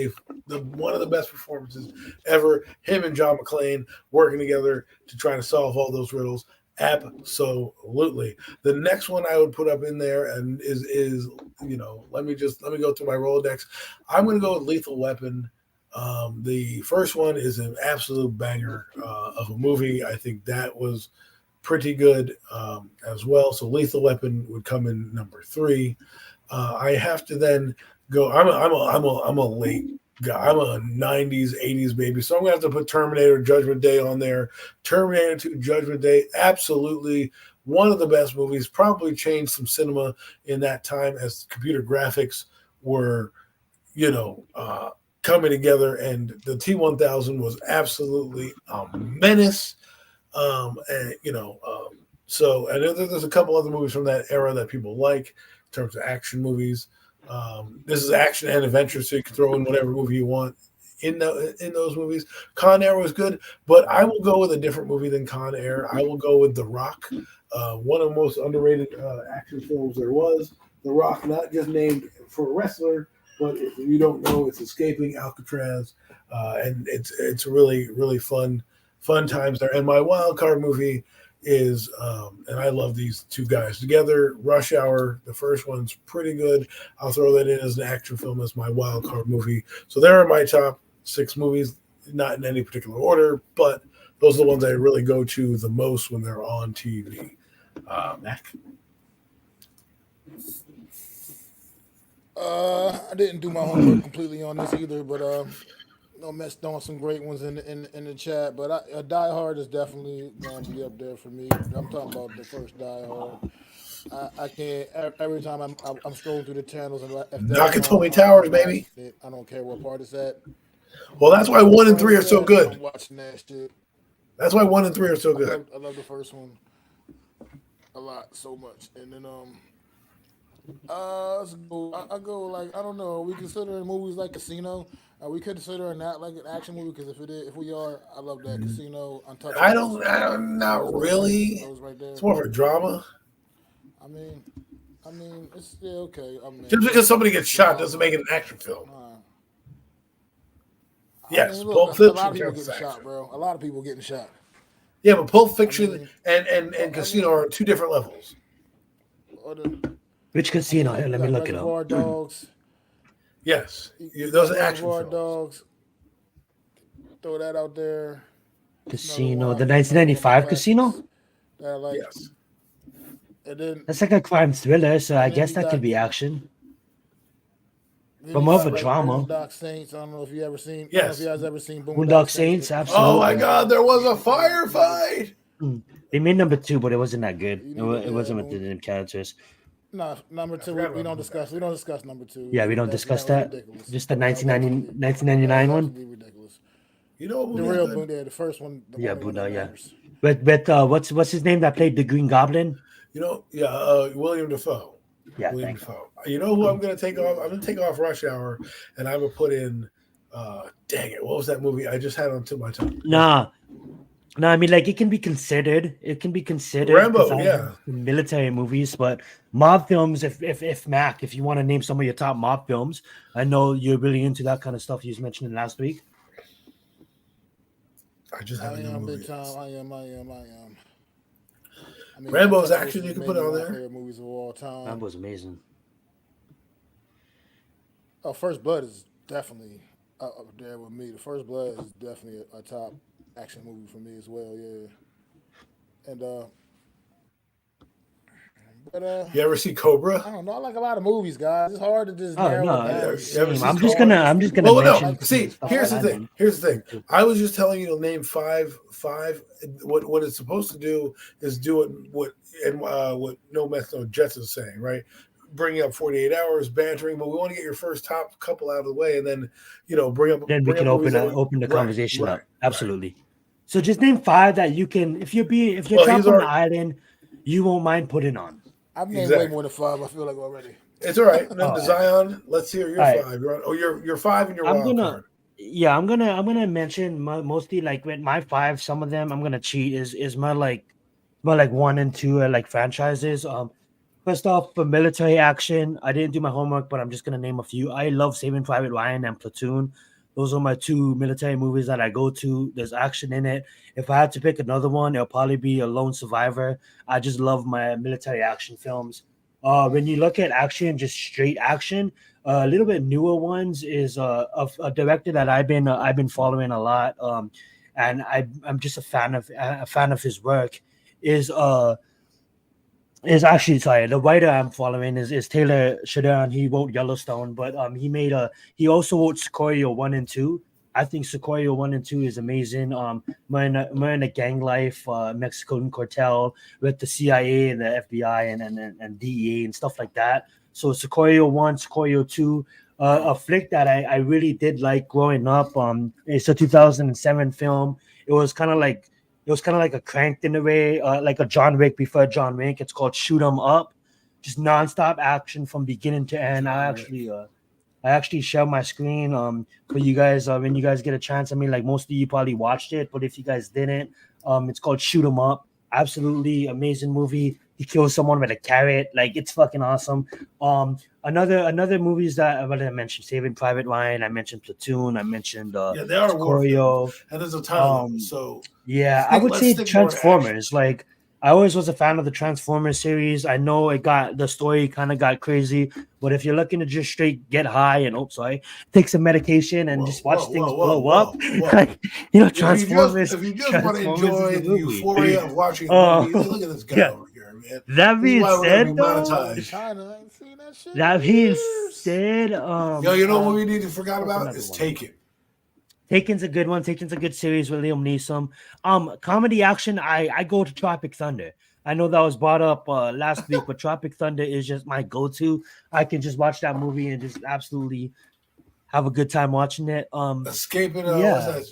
one of the best performances ever. Him and John McClane working together to try to solve all those riddles. Absolutely. The next one I would put up in there and is let me go through my Rolodex. I'm going to go with Lethal Weapon. The first one is an absolute banger of a movie. I think that was pretty good as well. So Lethal Weapon would come in #3. I have to then go. I'm a late guy. I'm a 90s, 80s baby. So I'm gonna have to put Terminator Judgment Day on there. Terminator 2 Judgment Day, absolutely one of the best movies. Probably changed some cinema in that time as computer graphics were, coming together, and the T-1000 was absolutely a menace. So I know there's a couple other movies from that era that people like in terms of action movies. This is action and adventure, so you can throw in whatever movie you want in those movies. Con Air was good, but I will go with a different movie than Con Air. I will go with The Rock, one of the most underrated action films there was. The Rock, not just named for a wrestler, but if you don't know, it's Escaping Alcatraz, and it's really, really fun times there. And my wild card movie is, and I love these two guys together, Rush Hour. The first one's pretty good. I'll throw that in as an action film as my wild card movie. So there are my top 6 movies, not in any particular order, but those are the ones I really go to the most when they're on TV. Mac? I didn't do my homework completely on this either, but Mets throwing some great ones in the chat. But Die Hard is definitely going to be up there for me. I'm talking about the first Die Hard. I can't. Every time I'm scrolling through the channels, and if Nakatomi Towers, baby. I don't care what part it's at. Well, that's why 1 and 3 are so good. I'm watching that shit. That's why 1 and 3 are so good. I love the first one a lot, so much. And then let's go. I go like, I don't know. Are we considering movies like Casino? Are we considering that like an action movie? Because if we are, I love that. Casino, Untouchable. I don't, not really. Right there. It's more of a drama. I mean, it's okay. Just because somebody gets shot doesn't make it an action film. Yes, Pulp Fiction. A lot of people getting shot, bro. A lot of people getting shot. Yeah, but Pulp Fiction and Casino are 2 different levels. Which casino? Here, let me look it up. Reservoir Dogs. Yes, those are action Reservoir films. Dogs. Throw that out there. Casino, the 1995 Casino? Yes. And then, that's like a crime thriller, so I guess that could be action. But more of a drama. Boondock Saints. I don't know if you ever seen. Yes. I don't know if you guys ever seen Boondock Saints. Absolutely. Oh my God, there was a firefight. They made #2, but it wasn't that good. It wasn't with the name characters. No, #2. We don't discuss. We don't discuss #2. Yeah, we don't discuss that. Ridiculous. Just the 1999 one. Ridiculous. You know the real Boondock, the first one. Yeah, Boondock. Yeah. But what's his name that played the Green Goblin? William Dafoe. Yeah, William Dafoe. You know who I'm going to take off? I'm going to take off Rush Hour, and I'm going to put in. Dang it! What was that movie I just had on to my tongue? Nah, No, I mean, like, it can be considered. It can be considered because Rambo, I yeah. have military movies, but mob films. If Mac, if you want to name some of your top mob films, I know you're really into that kind of stuff. You was mentioning last week. I just I have a new am big movie. time. I am. I mean, Rambo's Fantastic action Beasts you is can put maybe on my there. favorite movies of all time. Rambo's amazing. Oh, First Blood is definitely up there with me. The First Blood is definitely a top action movie for me as well. Yeah, and but You ever see I Cobra? don't know. I like a lot of movies, guys. It's hard to just Oh narrow it no, down. You ever It's same. see I'm just just Cobra? gonna hard I'm just just to. gonna Well, no. mention Like, some of the See, stuff I here's that the I like. thing. named. Here's the thing. I was just telling you to name five. What it's supposed to do is do what No Meth No Jets is saying, right? Bringing up 48 hours, bantering, but we want to get your first top couple out of the way, and then Then we bring can up movies open that we open the right, conversation right, up. right. Absolutely. So just name five that you can, if you're Well, he's trapped on an already island, you won't mind putting on. I've named way exactly. more than five. I feel like already. It's all right. Oh, No, all right. Zion, let's hear All your right. five. You're five and your I'm wild gonna, card. yeah, I'm gonna mention mostly like with my five. Some of them I'm gonna cheat is my like one and two are like franchises. First off, for military action, I didn't do my homework, but I'm just gonna name a few. I love Saving Private Ryan and Platoon. Those are my two military movies that I go to. There's action in it. If I had to pick another one, it'll probably be a Lone Survivor. I just love my military action films. When you look at action, just straight action, a little bit newer ones is a director that I've been following a lot, and I'm just a fan of his work. Is actually sorry, the writer I'm following is Taylor Sheridan. He wrote Yellowstone, but he also wrote Sequoia 1 and 2. I think Sequoia 1 and 2 is amazing. Marina gang life, Mexican cartel with the CIA and the FBI and DEA and stuff like that. So Sequoia 1, Sequoia 2, a flick that I really did like growing up. It's a 2007 film. It was kind of like a cranked in a way, like a John Wick before John Wick. It's called Shoot 'Em Up, just nonstop action from beginning to end. John Wick. I actually share my screen for you guys when you guys get a chance. I mean, like most of you probably watched it, but if you guys didn't, it's called Shoot 'Em Up. Absolutely amazing movie. He kills someone with a carrot. Like it's fucking awesome. Another movies that I mentioned, Saving Private Ryan. I mentioned Platoon. I mentioned Yeah, they are war films, Sicario. and there's a ton of those. Um, So yeah, I would let's say stick more to action. Transformers. Like I always was a fan of the Transformers series. I know the story kind of got crazy, but if you're looking to just straight get high and take some medication and Whoa, just whoa, watch things whoa, whoa, blow up, whoa, whoa. like Transformers, If you just want to Transformers is enjoy the the movie. euphoria of watching a movie, Oh, look at this guy yeah. over here, man. That This is being why we're gonna be said, though, Oh, monetized. China. I ain't seen that shit that in being years. said, Yo, you know what we need to forget what's about another is one? Taken. Taken's a good one. Taken's a good series with Liam Neeson. Comedy action. I go to Tropic Thunder. I know that was brought up last week, but Tropic Thunder is just my go-to. I can just watch that movie and just absolutely have a good time watching it. Escaping, what's Yeah, that?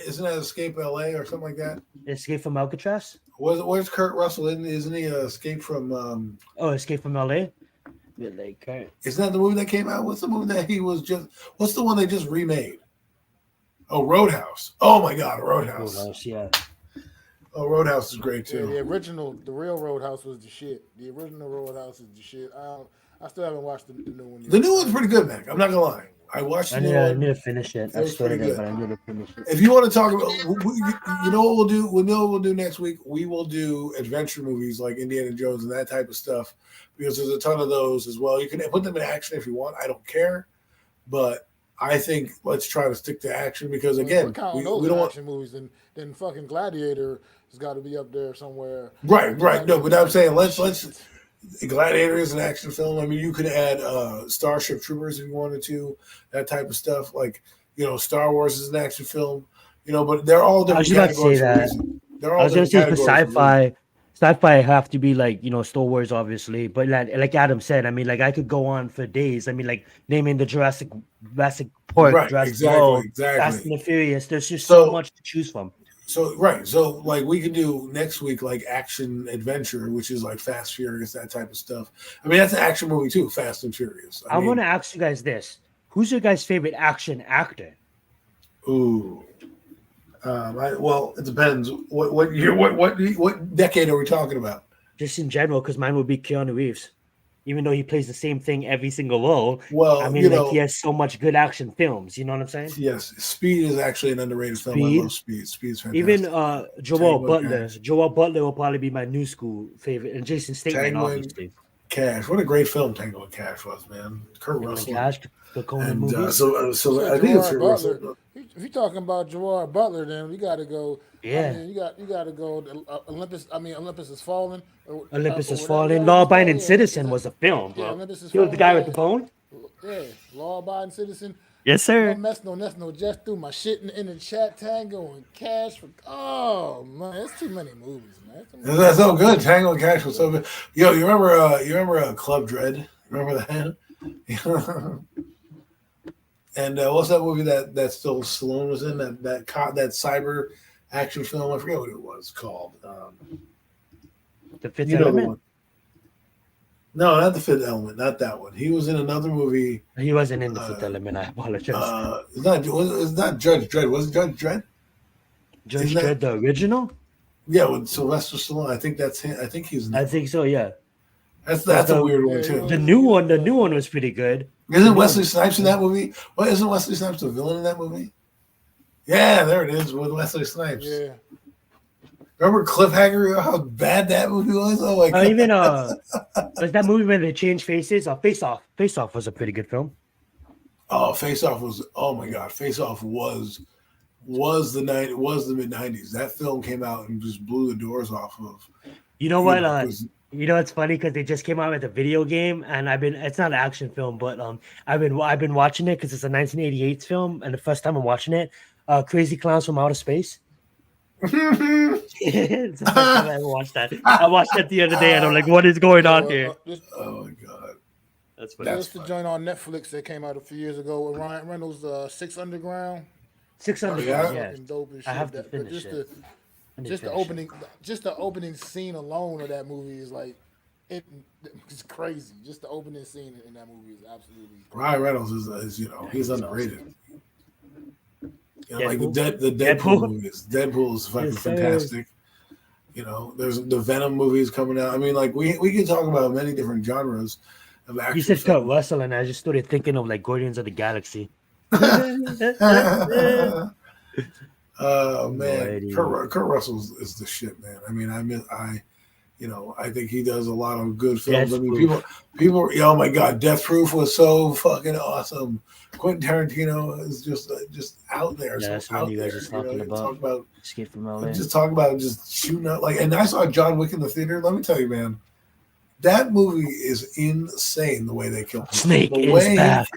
Isn't that Escape LA or something like that? Escape from Alcatraz. Where's Kurt Russell? Isn't he Escape from? Oh, Escape from LA. Yeah, like, Isn't that the movie that came out? What's the movie that he was just? What's the one they just remade? Oh, Roadhouse. Oh my God, Roadhouse. Roadhouse, yeah. Oh, Roadhouse is great Yeah, too. the real Roadhouse was the shit. The original Roadhouse is the shit. I still haven't watched the new one yet. The new one's pretty good, man. I'm not gonna lie. I watched the new I need one. to finish it. It I was pretty started it, good. but I need to finish it. If you want to talk about, you know what we'll do? We know what we'll do next week. We will do adventure movies like Indiana Jones and that type of stuff because there's a ton of those as well. You can put them in action if you want. I don't care, but I think let's try to stick to action because Well, again, we're counting we those don't want action movies, then fucking Gladiator has got to be up there somewhere. right. No, but I'm saying let's Shit. Gladiator is an action film. I mean, you could add Starship Troopers if you wanted to, that type of stuff. Like Star Wars is an action film. But they're all I was different just about to say categories for a that. reason. They're I all was gonna different say for categories for a reason. sci-fi have to be like Star Wars, obviously. But like Adam said, I mean, like I could go on for days. I mean, like naming the Jurassic Park, Right, Jurassic World, Fast exactly. and the Furious. There's just so much to choose from. So like we can do next week like action adventure, which is like Fast Furious, that type of stuff. I mean, that's an action movie too, Fast and Furious. I want to ask you guys this: who's your guys' favorite action actor? Ooh, Well, it depends. What year? What decade are we talking about? Just in general, because mine would be Keanu Reeves. Even though he plays the same thing every single role, I Well, mean, like he has so much good action films. You know what I'm saying? yes, Speed is actually an underrated film. I love Speed. Speed. Speed's Even fantastic. Joel Tango and Butler. Cash. Joel Butler will probably be my new school favorite, and Jason Statham, Tango and obviously. Cash. What a great film Tango and Cash was, man. Kurt Tango and Russell Cash, the Conan and movies. You so said I think it's Gerard Kurt Butler. Russell. If you're talking about Gerard Butler, then we got to go. I Yeah, mean, you got to go. Olympus. I mean, Olympus has fallen, Olympus or Has whatever Fallen. that one Law is called. Abiding Yeah, Olympus. Citizen was a film, Yeah, bro. Olympus has He was the fallen. guy with the bone. Yeah, law-abiding citizen. Yes, No sir. mess, no nest, no just through my shit in the chat. Tango and Cash. Oh man, there's too many movies, man. That's so good. Tango and Cash was so good. Yo, you remember Club Dread? Remember that? And what's that movie that still Stallone was in? That cyber action film. I forget what it was called. The Fifth You know the Element. one. No, not the Fifth Element. Not that one. He was in another movie. He wasn't in the Fifth Element. I apologize. It's not Judge Dredd. Was it Judge Dredd? Judge Isn't that- Dredd, the original. Yeah, with Sylvester Stallone. I think that's him. I think he's in I that. think so. Yeah. That's a weird one Yeah, too. The new one was pretty good. Isn't Wesley Snipes in that movie? Well, isn't Wesley Snipes the villain in that movie? Yeah, there it is with Wesley Snipes. Yeah. Remember Cliffhanger? How bad that movie was? Oh my god! Even was that movie when they changed faces? Face Off. Face Off was a pretty good film. Oh, Face Off was. Oh my god, Face Off was the mid '90s. That film came out and just blew the doors off of. You know what? Because You know it's funny because they just came out with a video game, and it's not an action film, but I've been watching it because it's a 1988 film, and the first time I'm watching it, Crazy Clowns from Outer Space. It's the first time I ever watched that. I watched that the other day, and I'm like, what is going on here? oh my god, That's funny. That's the joint on Netflix that came out a few years ago with Ryan Reynolds, Six Underground. 600. yeah? Yeah. Fucking dope as I shit. have to But finish just it. I need to just the finish it. opening scene alone of that movie is like it's crazy. Just the opening scene in that movie is absolutely crazy. Ryan Reynolds is he's underrated. Like the Deadpool? Deadpool movies. Deadpool is fucking Yes, sir. fantastic. There's the Venom movies coming out. I mean, like we can talk about many different genres of action. You said Kurt films. Russell, and I just started thinking of like Guardians of the Galaxy. Oh man, Alrighty. Kurt Russell is the shit, man. I mean, I think he does a lot of good films. Death I mean, Proof. people, oh my god, Death Proof was so fucking awesome. Quentin Tarantino is just out there. Yeah, so that's what out you guys there, are talking about. Talk about Escape from LA. just talk about just shooting out like. And I saw John Wick in the theater. Let me tell you, man, that movie is insane. The way they kill people. Snake the is way back.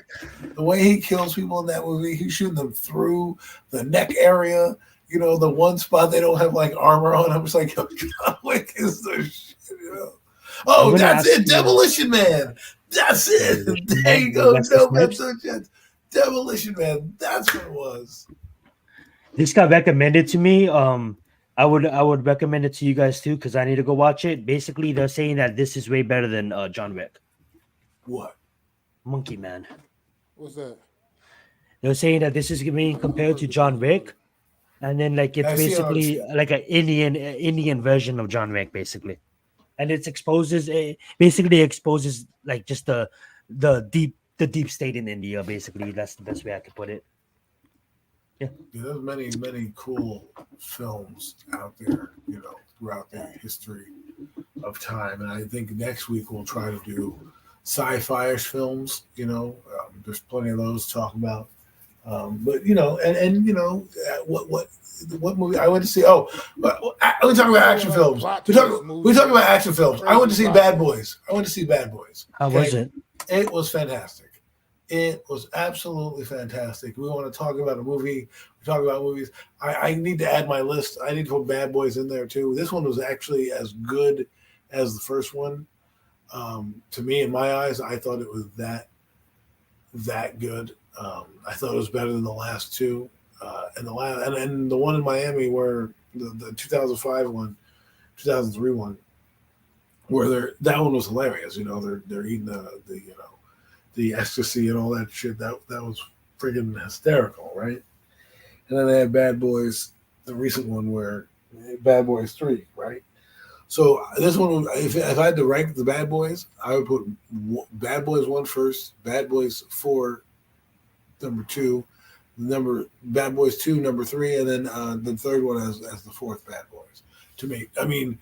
The way he kills people in that movie, he's shooting them through the neck area. The one spot they don't have like armor on. I'm just like, yo, John Wick is the shit. Oh, I'm gonna that's ask it, you- Demolition Man. That's it. There you go. Wesley No Snipes? mental Demolition Man. That's what it was. This got recommended to me. I would recommend it to you guys too because I need to go watch it. Basically, they're saying that this is way better than John Wick. What? Monkey Man. What's that? They're saying that this is being compared to John Wick, and then like it's I see how basically it's- like an Indian version of John Wick, basically, and it exposes like just the deep state in India. Basically, that's the best way I could put it. Yeah, there's many cool films out there, throughout the history of time. And I think next week we'll try to do sci-fi-ish films. There's plenty of those to talk about. But what movie I went to see? Oh, we talk about action films. We talk about action films. I went to see Bad Boys. How was it? It was fantastic. It was absolutely fantastic. We want to talk about a movie. We talk about movies. I need to add my list. I need to put Bad Boys in there too. This one was actually as good as the first one. To me, in my eyes, I thought it was that good. I thought it was better than the last two. And the one in Miami where the 2005 one, 2003 one, where that one was hilarious. They're eating the ecstasy and all that shit. That was friggin' hysterical, right? And then they had Bad Boys the recent one where Bad Boys 3, right? So this one, if I had to rank the Bad Boys, I would put Bad Boys 1 first, Bad Boys 4 number 2, Bad Boys 2 number 3, and then the third one as the fourth Bad Boys. To me, I mean,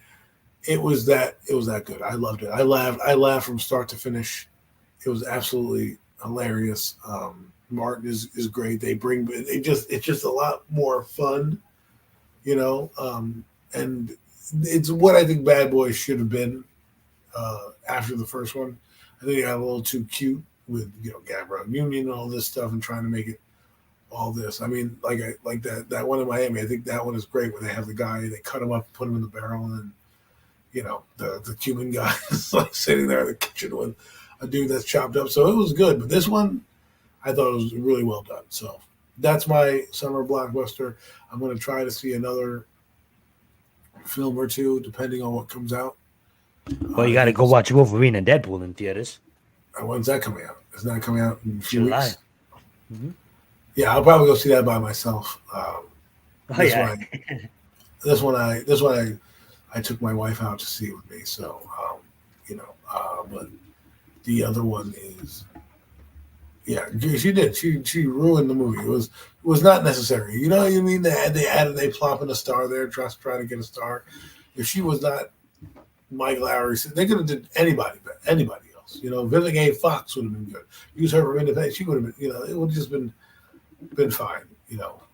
it was that good. I loved it. I laughed from start to finish. It was absolutely hilarious. Martin is great. It's just a lot more fun, you know. And it's what I think Bad Boys should have been after the first one. I think they got a little too cute with Gabrielle Union and all this stuff and trying to make it all this. I mean, like that one in Miami. I think that one is great where they have the guy, they cut him up, put him in the barrel, and the Cuban guy is like sitting there in the kitchen with a dude that's chopped up. So it was good. But this one, I thought it was really well done. So that's my summer blockbuster. I'm going to try to see another film or two, depending on what comes out. Well, you got to go watch Wolverine and Deadpool in theaters. When's that coming out? Isn't that coming out in a few July. weeks? Mm-hmm. Yeah, I'll probably go see that by myself. This one I took my wife out to see with me. So, but the other one is, yeah, she did. She ruined the movie. It was not necessary. You know what I mean? They plop in a star there, trying to get a star. If she was not Mike Lowry, they could have did anybody else. Vivica A. Fox would have been good. Use her for Independence. She would have been. It would have just been fine.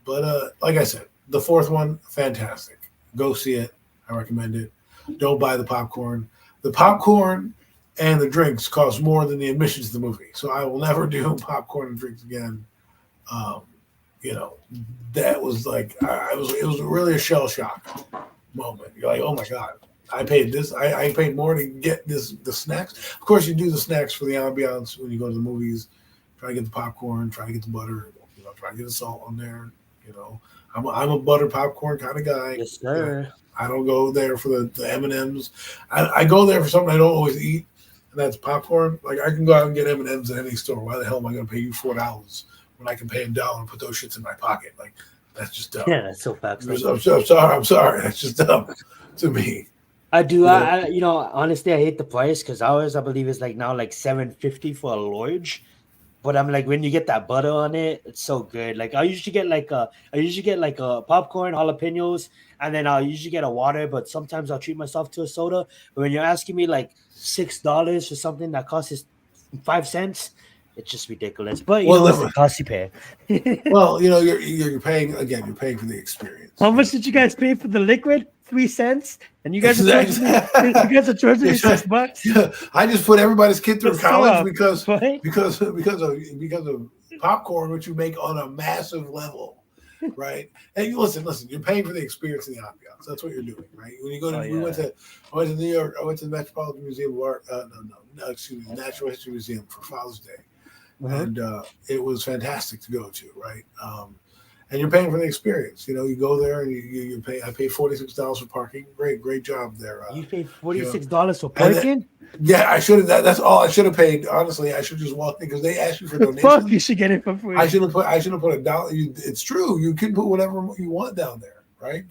But like I said, the fourth one, fantastic. Go see it. I recommend it. Don't buy the popcorn. The popcorn and the drinks cost more than the admission to the movie. So I will never do popcorn and drinks again. That was like, it was really a shell shock moment. You're like, oh my God, I paid this. I paid more to get the snacks. Of course, you do the snacks for the ambiance when you go to the movies. Try to get the popcorn, try to get the butter, try to get the salt on there. I'm a butter popcorn kind of guy. Yes, sir. I don't go there for the M&Ms. I go there for something I don't always eat, and that's popcorn. Like, I can go out and get M&Ms at any store. Why the hell am I going to pay you $4 when I can pay $1 and put those shits in my pocket? Like, that's just dumb. Yeah, that's so facts. I'm sorry. That's just dumb to me. I do. I honestly, I hate the price because ours, I believe, is like now like $7.50 for a large. But I'm like, when you get that butter on it, it's so good. Like I usually get like a popcorn, jalapenos, and then I'll usually get a water. But sometimes I'll treat myself to a soda. But when you're asking me like $6 for something that costs 5 cents, it's just ridiculous. But it's the cost you pay. Well, you're paying again. You're paying for the experience. How much did you guys pay for the liquid? 3 cents, and you guys are charging me $6. Yeah, I just put everybody's kid through college because right? because of popcorn, which you make on a massive level, right? And you listen, you're paying for the experience and the ambiance. That's what you're doing, right? When you go to, I went to New York. I went to the Metropolitan Museum of Art. Natural History Museum for Father's Day, and it was fantastic to go to, right? And you're paying for the experience. You go there and you pay. I paid $46 for parking. Great job there. You paid $46 for parking? Yeah, I should have. That's all I should have paid. Honestly, I should just walk in because they asked you for donations. Fuck, you should get it for free. I should have put $1. It's true. You can put whatever you want down there, right?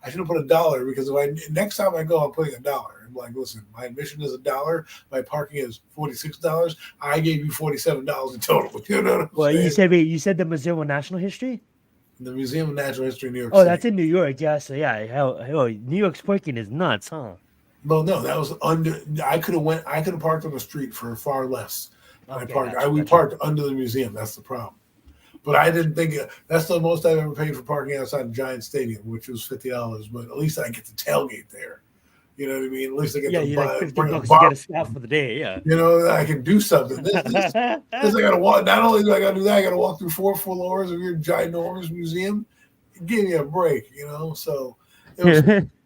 I should have put $1 because next time I go, I'm putting $1. I'm like, listen, my admission is $1. My parking is $46. I gave you $47 in total. You know what I'm saying? You said the Museum of National History? The Museum of Natural History in New York City. That's in New York. Yeah, so yeah, hell, New York's parking is nuts, huh? Well, no, that was under. I could have parked on the street for far less. We parked under the museum. That's the problem. But I didn't think that's the most I've ever paid for parking outside the Giants Stadium, which was $50. But at least I get the tailgate there. You know what I mean? At least I get to like $50 to get a staff for the day. Yeah. I can do something. This I got to walk. Not only do I got to do that, I got to walk through 4 floors of your ginormous museum. Give me a break, So it was.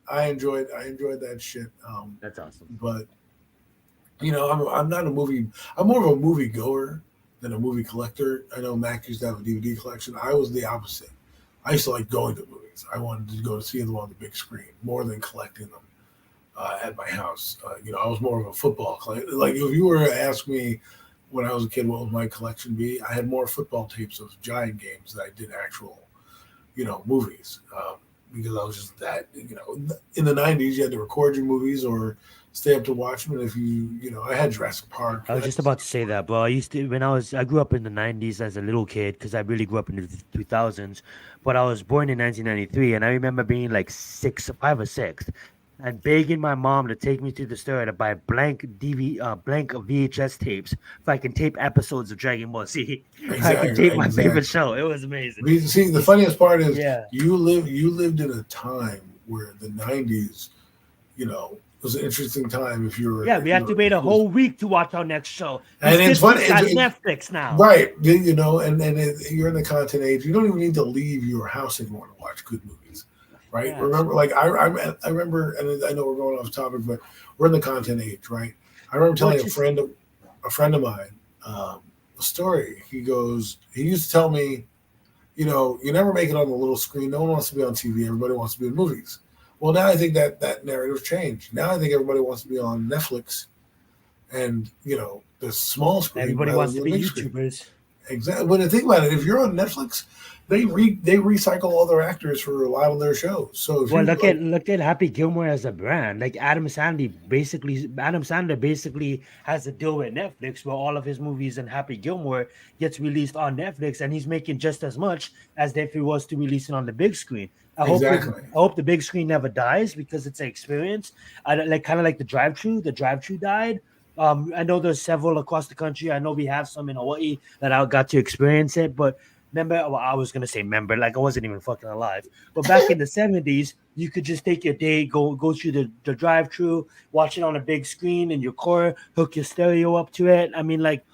I enjoyed that shit. That's awesome. But I'm not a movie. I'm more of a movie goer than a movie collector. I know Mac used to have a DVD collection. I was the opposite. I used to like going to movies. I wanted to go to see them on the big screen more than collecting them at my house. I was more of a football collector. Like if you were to ask me when I was a kid, what would my collection be? I had more football tapes of Giant games than I did actual, movies. because I was just that, in the 90s, you had to record your movies or stay up to watch them. And if I had Jurassic Park. I was just about to say that, bro. I grew up in the 90s as a little kid because I really grew up in the 2000s. But I was born in 1993, and I remember being like 5 or 6, and begging my mom to take me to the store to buy blank VHS tapes so I can tape episodes of Dragon Ball Z. I can tape my favorite show. It was amazing. See, the funniest part is Yeah. you lived in a time where the 90s, was an interesting time if you're. Yeah, we have to wait a whole week to watch our next show. And it's funny. It's on Netflix now. Right. And you're in the content age. You don't even need to leave your house anymore to watch good movies. Right. Yeah. Remember, like I remember, and I know we're going off topic, but we're in the content age, right? I remember telling a friend of mine a story. He used to tell me, you never make it on the little screen. No one wants to be on TV. Everybody wants to be in movies. Well, now I think that narrative changed. Now I think everybody wants to be on Netflix, and the small screen. Everybody wants to be YouTubers. Screen. Exactly. When you think about it, if you're on Netflix, they recycle all their actors for a lot of their shows. So look at Happy Gilmore as a brand. Like Adam Sandler basically has a deal with Netflix where all of his movies and Happy Gilmore gets released on Netflix, and he's making just as much as if he was to release it on the big screen. I hope the big screen never dies because it's an experience. I kind of like the drive-thru. The drive-thru died. I know there's several across the country. I know we have some in Hawaii that I got to experience it, but I was gonna say like I wasn't even fucking alive. But back in the 70s, you could just take your day, go through the drive-thru, watch it on a big screen in your car, hook your stereo up to it. I mean, like,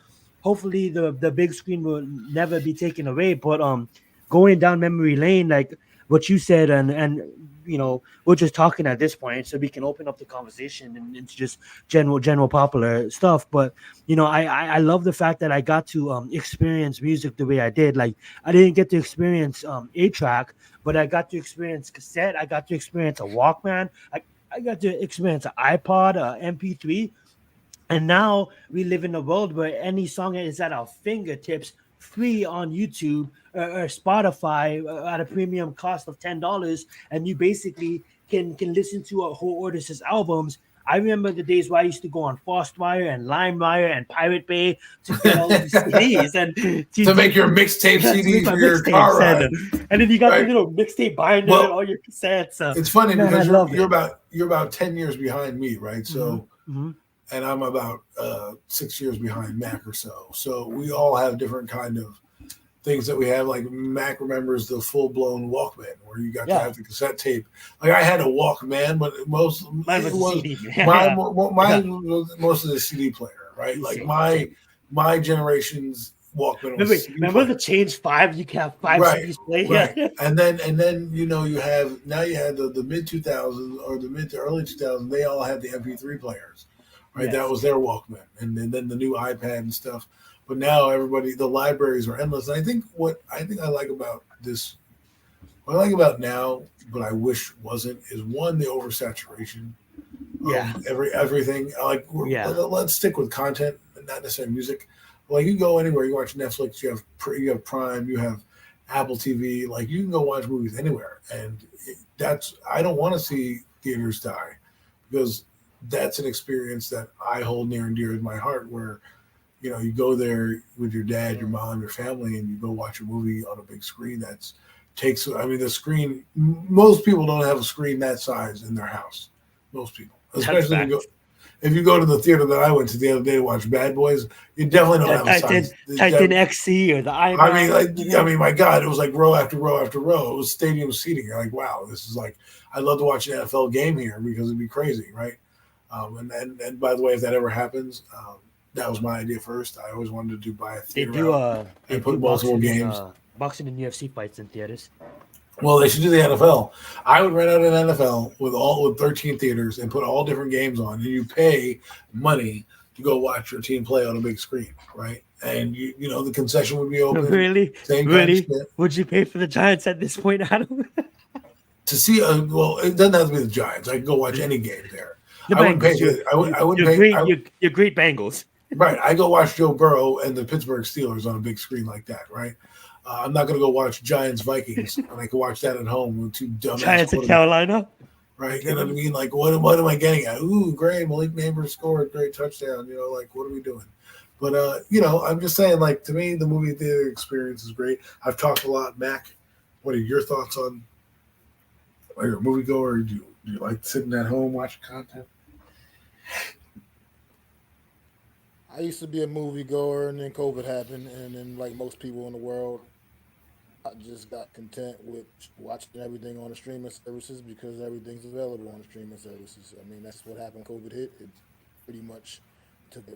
hopefully the big screen will never be taken away. But going down memory lane, like what you said, and we're just talking at this point, so we can open up the conversation and into just general popular stuff. But I love the fact that I got to experience music the way I did. Like, I didn't get to experience 8-track, but I got to experience cassette. I got to experience a Walkman. I got to experience an iPod, MP3. And now we live in a world where any song is at our fingertips, free on YouTube or Spotify at a premium cost of $10, and you basically can listen to a whole artist's albums. I remember the days where I used to go on FirstWire and LimeWire and Pirate Bay to get all these CDs and to make your mixtape CDs for your car ride. And then you got the little mixtape binder and all your cassettes. It's funny because you're about 10 years behind me, right? So. Mm-hmm. And I'm about 6 years behind Mac or so. So we all have different kind of things that we have. Like Mac remembers the full-blown Walkman where you got to have the cassette tape. Like I had a Walkman, but mine was mostly the CD player, right? Like my generation's Walkman was remember the Change 5? You can have 5 CDs play. Right. and then you had the mid 2000s or the mid to early 2000s. They all had the MP3 players. Right, yes. That was their Walkman, and then the new iPad and stuff. But now the libraries are endless. And I think I like about this, what I like about now, but I wish wasn't, is one, the oversaturation. Everything. Let's stick with content, not necessarily music. Like you go anywhere, you watch Netflix, you have Prime, you have Apple TV. Like you can go watch movies anywhere, and I don't want to see theaters die because that's an experience that I hold near and dear to my heart where, you go there with your dad, your mom, your family, and you go watch a movie on a big screen the screen, most people don't have a screen that size in their house. Most people. Especially if you go to the theater that I went to the other day to watch Bad Boys, you definitely don't have a size. Titan XC or the iMac. I mean, my God, it was like row after row after row. It was stadium seating. You're like, wow, this is like, I'd love to watch an NFL game here because it'd be crazy, right? And by the way, if that ever happens, that was my idea first. I always wanted to buy a theater. They put multiple games. Boxing and UFC fights in theaters. Well, they should do the NFL. I would rent out an NFL with 13 theaters and put all different games on, and you pay money to go watch your team play on a big screen, right? And the concession would be open. Really? Would you pay for the Giants at this point, Adam? To see it doesn't have to be the Giants. I can go watch any game there. Your great Bengals. Right. I go watch Joe Burrow and the Pittsburgh Steelers on a big screen like that, right? I'm not going to go watch Giants Vikings, and I can watch that at home with two dumbass Giants of quarterbacks. Carolina. Right, you know what I mean? Like, what am I getting at? Ooh, great, Malik Neighbors scored, great touchdown. You know, like, what are we doing? But I'm just saying, like, to me, the movie theater experience is great. I've talked a lot, Mac. What are your thoughts on? Are you a moviegoer? Do you like sitting at home watching content? I used to be a moviegoer, and then COVID happened, and then like most people in the world, I just got content with watching everything on the streaming services because everything's available on the streaming services. I mean, that's what happened. COVID hit. It pretty much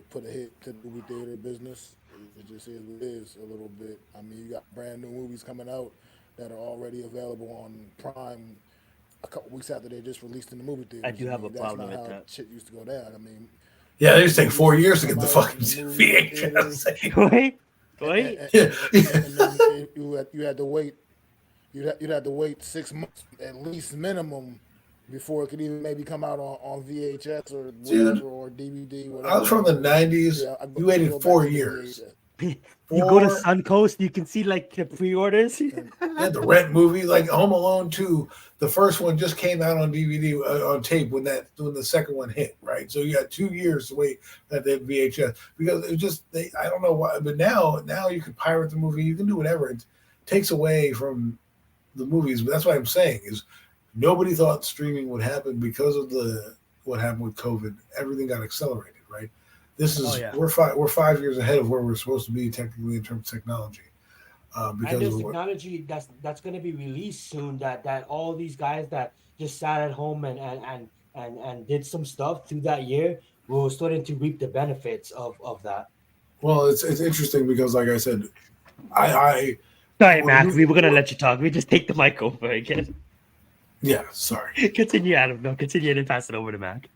put a hit to the movie theater business. It just is what it is a little bit. I mean, you got brand new movies coming out that are already available on Prime a couple weeks after they just released in the movie I theaters. do I have a mean, that's problem not with how that. shit used to go down. I mean, Yeah, they just take movies 4 used to years to come get the out fucking in the movie theaters, VHS. Wait, and, wait. Yeah, and then you had to wait. You'd have to wait 6 months at least minimum before it could even maybe come out on VHS or dude. whatever or DVD, I was whatever. from the So '90s. yeah, You I waited go back 4 to the years. VHS. You go to 4 Suncoast, you can see like the pre-orders. And You had to rent movies like Home Alone 2. The first one just came out on DVD on tape when the second one hit, right? So you got 2 years to wait at that VHS because it just I don't know why, but now you can pirate the movie, you can do whatever. It takes away from the movies, but that's what I'm saying is nobody thought streaming would happen because of what happened with COVID. Everything got accelerated, right? This Oh is yeah. we're 5 years ahead of where we're supposed to be technically in terms of technology And because there's of what. technology that's going to be released soon that all these guys that just sat at home and did some stuff through that year will starting to reap the benefits of that. Well, it's interesting because, like I said, I Sorry, when Mac. you We were gonna let you talk. We just take the mic over again. yeah, sorry. Continue, Adam. No, continue and pass it over to Mac.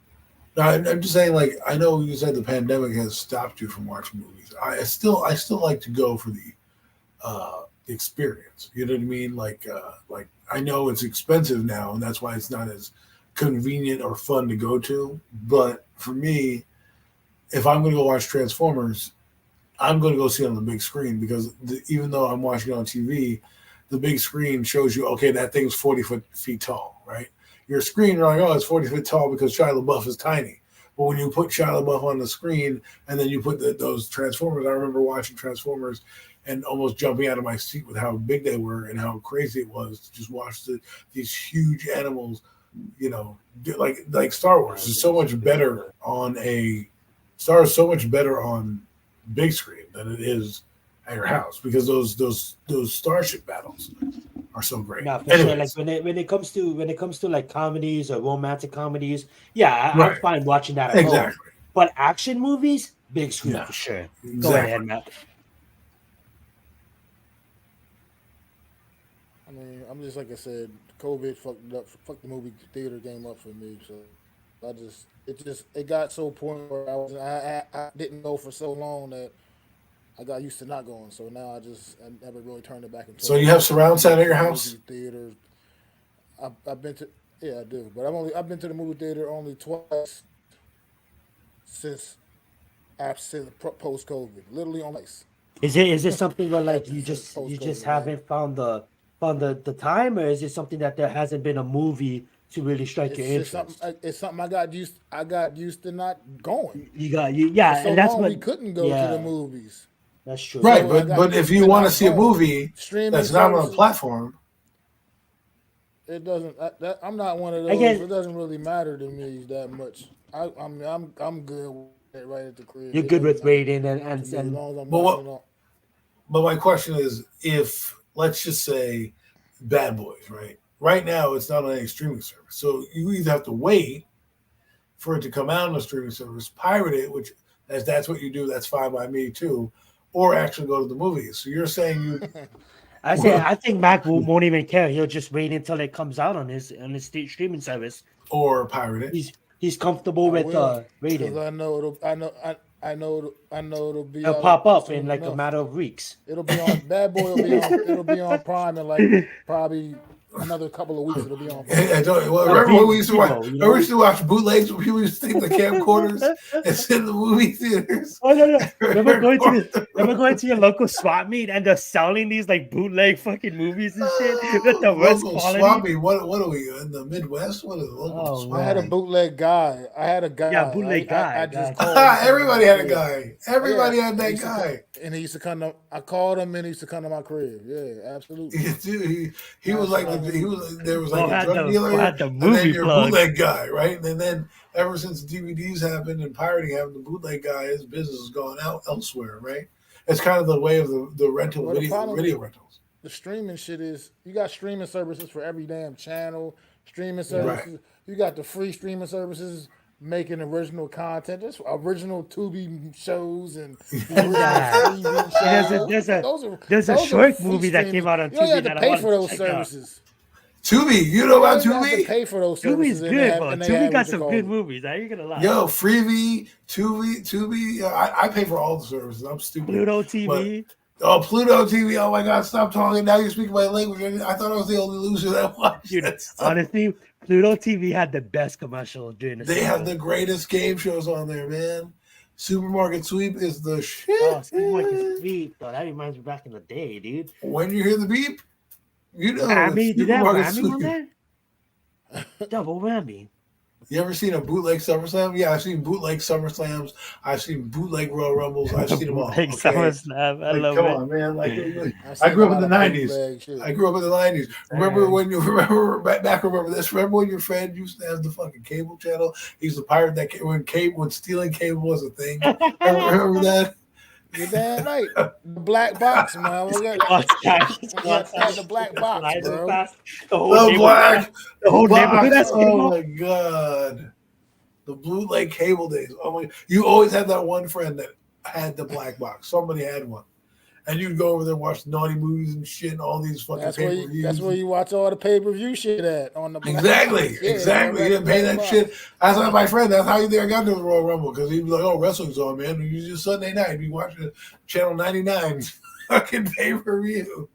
No, I'm just saying, like I know you said the pandemic has stopped you from watching movies. I still like to go for the experience. You know what I mean? Like I know it's expensive now, and that's why it's not as convenient or fun to go to. But for me, if I'm going to go watch Transformers, I'm going to go see it on the big screen because even though I'm watching it on TV, the big screen shows you, okay, that thing's 40 feet tall, right? Your screen, you're like, oh, it's 40 feet tall because Shia LaBeouf is tiny. But when you put Shia LaBeouf on the screen and then you put those Transformers, I remember watching Transformers and almost jumping out of my seat with how big they were and how crazy it was to just watch these huge animals, like Star Wars is so much better on Star is so much better on big screen than it is at your house because those starship battles are so great. No, for sure. Like Anyways, when it comes to like comedies or romantic comedies, yeah, I'm right, fine watching that at home. exactly, But action movies, big screen no, for sure. Go ahead, exactly. Mac. I mean, I'm just like I said, COVID fucked the movie theater game up for me. So it got so point where I didn't go for so long that I got used to not going. So now I never really turned it back into So a you have habit to surround go sound at to your the house? movie theater. I've been to yeah I do, but I've been to the movie theater only twice since since post COVID. Literally only twice Is it something where like you since just you post just COVID. Like haven't found the time, or is it something that there hasn't been a movie to really strike your it's just something. interest? It's something I got used to not going for Yeah, so and that's long. what We couldn't go to the yeah, movies, that's true. Right, so I but got if used you to want to not see a going. movie Streaming that's not on a services. platform, It doesn't. I'm not one of I those. guess It doesn't really matter to me that much. I'm good with it right at the crib. you're It good doesn't with matter waiting to and me as and long as I'm but watching what? it on. But my question is, if let's just say Bad Boys, right? Right now, it's not on any streaming service, so you either have to wait for it to come out on a streaming service, pirate it, which as that's what you do, that's fine by me too, or actually go to the movies. So you're saying I think Mac won't even care. He'll just wait until it comes out on his streaming service. or pirate it, He's comfortable I with will, because waiting. I know I know it'll be It'll out pop up in soon like a enough. matter of weeks. It'll be on Bad Boy. It'll be on Prime in like probably another couple of weeks it'll be on. Remember when we used to watch? Remember we used to watch bootlegs when people used to take the camcorders and sit in the movie theaters. Oh no! Remember going to your local swap meet and they're selling these like bootleg fucking movies and shit with the worst quality. Swap meet. What are we in the Midwest? What is the local swap? I had a bootleg guy. Yeah, bootleg guy. I just called everybody had a guy. Everybody had that guy. And he used to come to. I called him and he used to come to my crib. Yeah, absolutely. Dude, he was like there was like a drug dealer and then your bootleg guy, right? And then ever since DVDs happened and pirating happened, the bootleg guy, his business has gone out elsewhere, right? It's kind of the way of the rental video rentals. The streaming shit is you got streaming services for every damn channel. Streaming services, right. You got the free streaming services making original content, just original Tubi shows and there's a short movie that came out on Tubi. You don't have to pay for those services. Tubi, you know about Tubi? You have to pay for those services. Tubi's good, bro. Tubi got some good movies. I ain't gonna lie. Yo, Freevee, Tubi. I pay for all the services. I'm stupid. Pluto TV. Pluto TV. Oh my God, stop talking. Now you're speaking my language. I thought I was the only loser that watched it. Honestly, Pluto TV had the best commercials during the They have the greatest game shows on there, man. Supermarket Sweep is the shit. Oh, Supermarket Sweep, though. That reminds me back in the day, dude. When you hear the beep, you know. Did that Rami on there? Double whammy. You ever seen a bootleg SummerSlam? Yeah, I've seen bootleg SummerSlams. I've seen bootleg Royal Rumbles. I've seen them all. Okay? SummerSlam. I love it. Come on, man. I grew up in the 90s. I grew up in the 90s. Remember this? Remember when your friend used to have the fucking cable channel? He used to pirate that when stealing cable was a thing. Remember that? You're damn right. The black box, man. Look at the black box, bro. The whole neighborhood. Oh my God. The bootleg cable days. Oh my! You always had that one friend that had the black box. Somebody had one. And you'd go over there and watch naughty movies and shit and all these fucking pay-per-views. That's where you watch all the pay-per-view shit at on the Exactly. You didn't pay that shit. That's like my friend. That's how you think I got to the Royal Rumble, because he'd be like, "Oh, wrestling's on, man." And just Sunday night, he'd be watching Channel 99 fucking pay-per-view.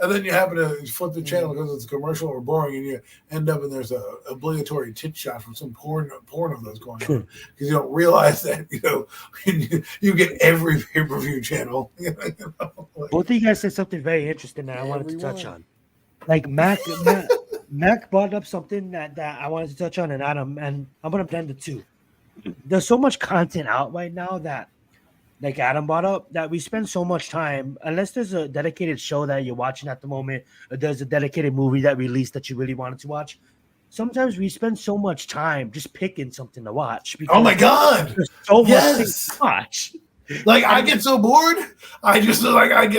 And then you happen to flip the channel because it's a commercial or boring, and you end up and there's a obligatory tit shot from some porn of those going on, because you don't realize that you get every pay-per-view channel. Both of you guys said something very interesting that I wanted to touch on. Like Mac brought up something that I wanted to touch on, and Adam, and I'm gonna blend the two. There's so much content out right now that, like Adam brought up, that we spend so much time, unless there's a dedicated show that you're watching at the moment, or there's a dedicated movie that released that you really wanted to watch. Sometimes we spend so much time just picking something to watch. Oh my God! There's so much to watch. Like, I get so bored, I get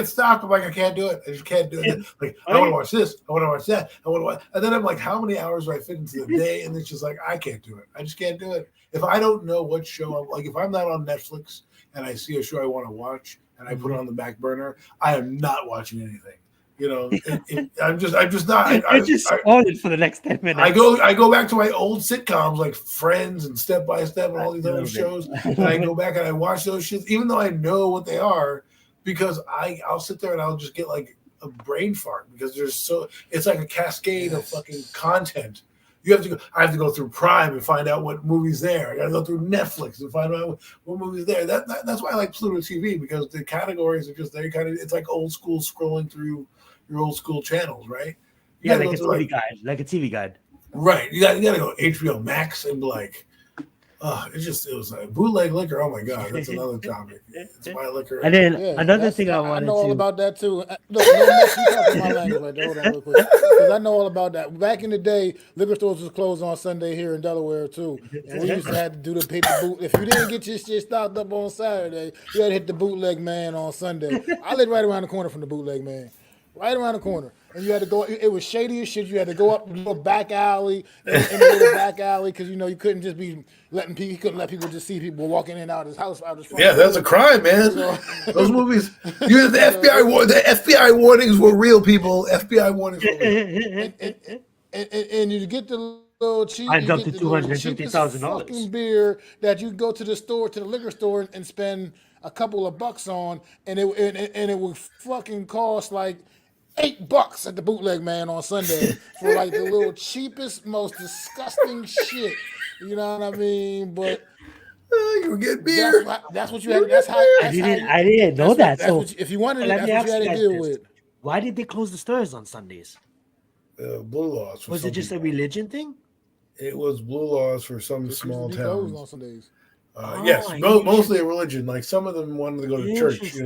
stopped. I'm like, I can't do it. I just can't do it. Like, I want to watch this. I want to watch that. I want to watch. And then I'm like, how many hours do I fit into the day? And it's just like, I can't do it. I just can't do it. If I don't know what show I'm like, if I'm not on Netflix and I see a show I want to watch and I put it on the back burner, I am not watching anything. I'm just not. I just on it for the next 10 minutes. I go back to my old sitcoms like Friends and Step by Step and all these other shows, and I go back and I watch those shits, even though I know what they are, because I'll sit there and I'll just get like a brain fart, because it's like a cascade of fucking content. I have to go through Prime and find out what movie's there. I got to go through Netflix and find out what movie's there. That's why I like Pluto TV, because the categories are just there. It's like old school scrolling through your old school channels, right? Like a TV guide. Like a TV guide. Right. You got to go HBO Max and be like, it was like bootleg liquor. Oh my God, that's another topic. It's my liquor. And then another thing I wanted to. I know all about that too. Look, you talking my language right there. Hold on real quick, because I know all about that. Back in the day, liquor stores was closed on Sunday here in Delaware too, and we used to have to do the paper boot. If you didn't get your shit stocked up on Saturday, you had to hit the bootleg man on Sunday. I lived right around the corner from the bootleg man. Right around the corner. And you had to go, it was shady as shit. You had to go up a little back alley, in the little back alley, because, you couldn't just be you couldn't let people just see people walking in and out of his house. Yeah, that's a crime, man. So, those movies, the FBI warnings were real, people. FBI warnings were real. And you get the little cheap, I dumped $250,000 fucking beer that you go to the liquor store and spend a couple of bucks on, and it would fucking cost like $8 at the bootleg man on Sunday for like the little cheapest, most disgusting shit. You know what I mean? But You would get beer. that's what you You had. would get I beer. didn't I didn't know that. That's So what if you wanted it, let me that's what you ask had you to guys deal this: with. why did they close the stores on Sundays? Blue laws for Was it some just a people. religion thing? It was blue laws for some Just used to small be closed on towns. Sundays. Yes, Oh, mostly a religion. Like some of them wanted to go to church, interesting.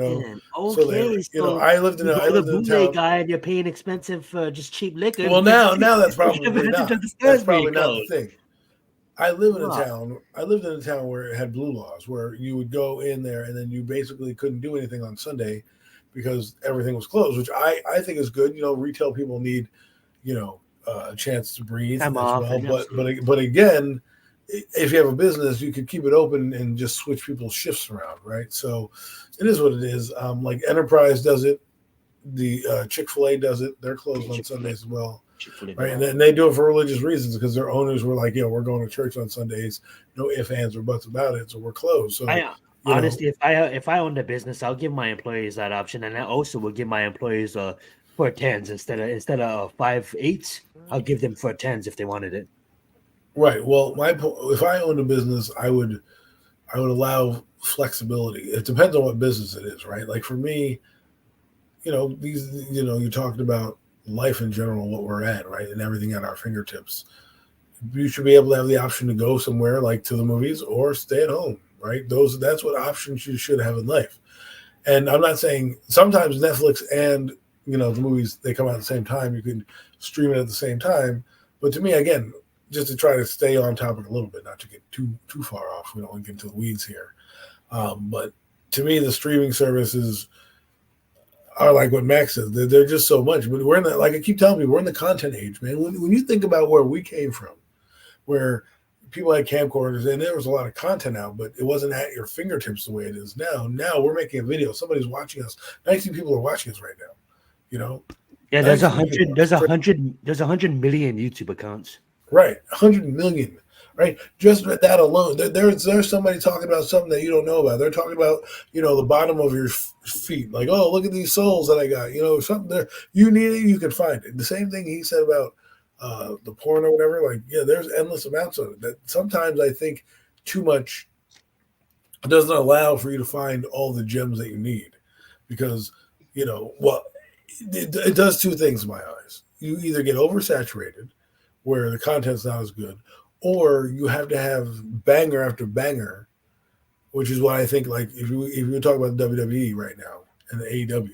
So they, Okay, so I lived in you a, I go to lived in a bootleg town. guy and you're paying expensive, just cheap liquor Well, because now that's probably because not. the That's stores being probably not the closed. thing. I live in a Wow. town. I lived in a town where it had blue laws, where you would go in there and then you basically couldn't do anything on Sunday because everything was closed, which I think is good. Retail people need a chance to breathe Time as off, well. and But again, if you have a business, you could keep it open and just switch people's shifts around, right? So it is what it is. Like Enterprise does it, the Chick-fil-A does it. They're closed on Chick-fil-A, Sundays as well, Chick-fil-A. right? And they do it for religious reasons because their owners were like, we're going to church on Sundays, no ifs, ands, or buts about it, so we're closed. So I honestly, if I owned a business, I'll give my employees that option, and I also will give my employees for tens instead of 5/8. I'll give them for tens if they wanted it. right. Well, if I owned a business, I would allow flexibility. It depends on what business it is, right? Like for me, you're talking about life in general, what we're at, right? And everything at our fingertips. You should be able to have the option to go somewhere like to the movies or stay at home, right? That's what options you should have in life. And I'm not saying sometimes Netflix and the movies they come out at the same time. You can stream it at the same time. But to me, again, just to try to stay on topic a little bit, not to get too far off, and get into the weeds here. But to me, the streaming services are like what Max says. They're just so much. But we're in the, like I keep telling people, we're in the content age, man. When you think about where we came from, where people had camcorders and there was a lot of content out, but it wasn't at your fingertips the way it is now. Now we're making a video. Somebody's watching us. 19 people are watching us right now. Yeah, 19 people. there's 100 million YouTube accounts. Right, 100 million. Right, just that alone. There's somebody talking about something that you don't know about. They're talking about the bottom of your feet. Like, oh, look at these soles that I got. Something there. You need it, you can find it. The same thing he said about the porn or whatever. Like, yeah, there's endless amounts of it. That sometimes I think too much doesn't allow for you to find all the gems that you need, because well, it does two things in my eyes. You either get oversaturated, where the content's not as good, or you have to have banger after banger, which is why I think, like, if you talk about the WWE right now and the AEW,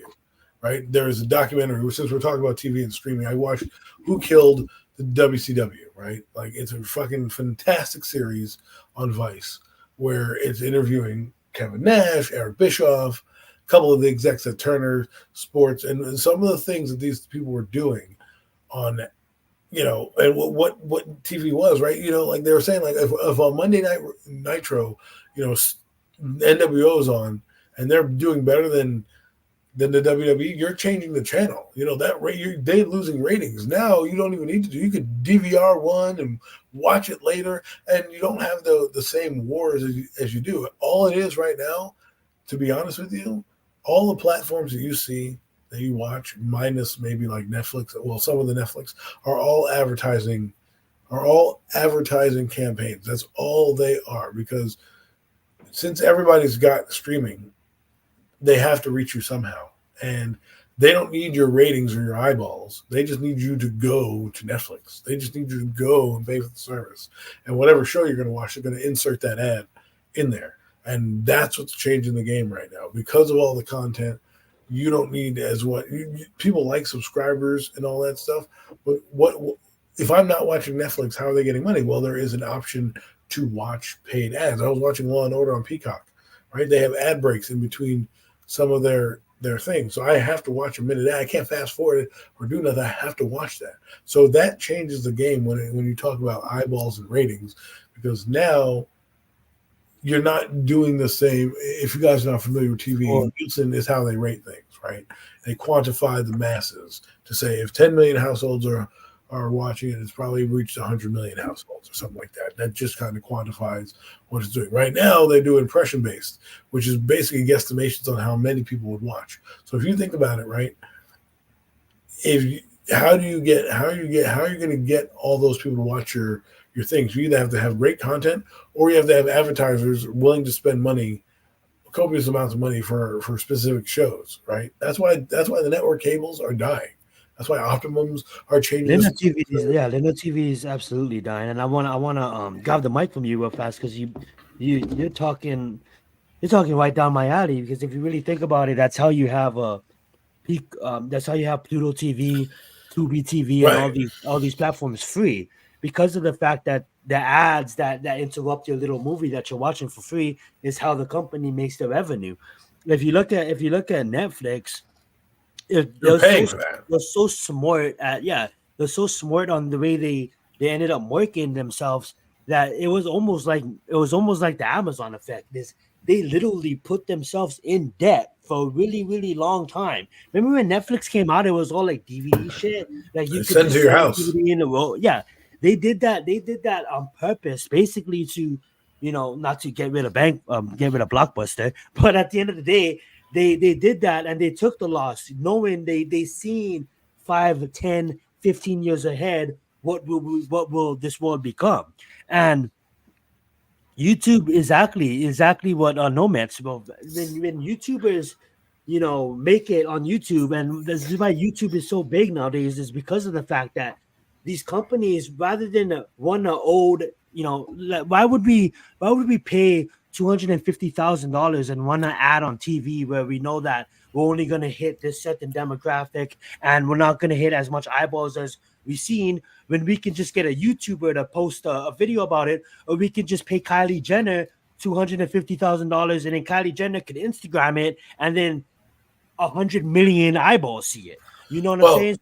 right? There's a documentary, since we're talking about TV and streaming, I watched Who Killed the WCW, right? Like, it's a fucking fantastic series on Vice where it's interviewing Kevin Nash, Eric Bischoff, a couple of the execs at Turner Sports, and some of the things that these people were doing on and what TV was, right? Like they were saying, like if on Monday Night Nitro, NWO's on and they're doing better than the WWE, you're changing the channel. That rate, they're losing ratings. Now you don't even need to do. You could DVR one and watch it later, and you don't have the same wars as you do. All it is right now, to be honest with you, all the platforms that you see that you watch, minus maybe like Netflix, well, some of the Netflix, are all advertising campaigns. That's all they are, because since everybody's got streaming, they have to reach you somehow. And they don't need your ratings or your eyeballs. They just need you to go to Netflix. They just need you to go and pay for the service. And whatever show you're going to watch, they're going to insert that ad in there. And that's what's changing the game right now. Because of all the content, you don't need people like subscribers and all that stuff. But what if I'm not watching Netflix? How are they getting money? Well, there is an option to watch paid ads. I was watching Law and Order on Peacock, right? They have ad breaks in between some of their things. So I have to watch a minute ad. I can't fast forward it or do nothing. I have to watch that. So that changes the game when you talk about eyeballs and ratings, because now you're not doing the same. If you guys are not familiar with TV, Nielsen is how they rate things, right? They quantify the masses to say if 10 million households are watching it, it's probably reached 100 million households or something like that. That just kind of quantifies what it's doing. Right now, they do impression-based, which is basically guesstimations on how many people would watch. So if you think about it, right, how are you going to get all those people to watch your things? You either have to have great content, or you have to have advertisers willing to spend money, copious amounts of money for specific shows, right? That's why the network cables are dying. That's why Optimums are changing. Linear TV is absolutely dying, and I wanna grab the mic from you real fast because you're talking right down my alley. Because if you really think about it, that's how you have a peak. That's how you have Pluto TV, Tubi TV, and Right. all these platforms free because of the fact that the ads that interrupt your little movie that you're watching for free is how the company makes their revenue. If you look at Netflix, You're paying for that. they're so smart at they're so smart on the way they ended up marketing themselves that it was almost like the Amazon effect. They literally put themselves in debt for a really, really long time. Remember when Netflix came out, it was all like DVD shit. Like you It's could sent to just your send a house. DVD in a row. Yeah. They did that. They did that on purpose, basically to, not to get rid of get rid of Blockbuster. But at the end of the day, they did that and they took the loss, knowing they seen 5, 10, 15 years ahead what will this world become. And YouTube is exactly what Nomad's about. When YouTubers, make it on YouTube, and this is why YouTube is so big nowadays, is because of the fact that these companies, rather than run an old, why would we pay $250,000 and run an ad on TV where we know that we're only going to hit this certain demographic and we're not going to hit as much eyeballs as we've seen, when we can just get a YouTuber to post a video about it, or we can just pay Kylie Jenner $250,000 and then Kylie Jenner can Instagram it and then 100 million eyeballs see it. You know what I'm Well, saying?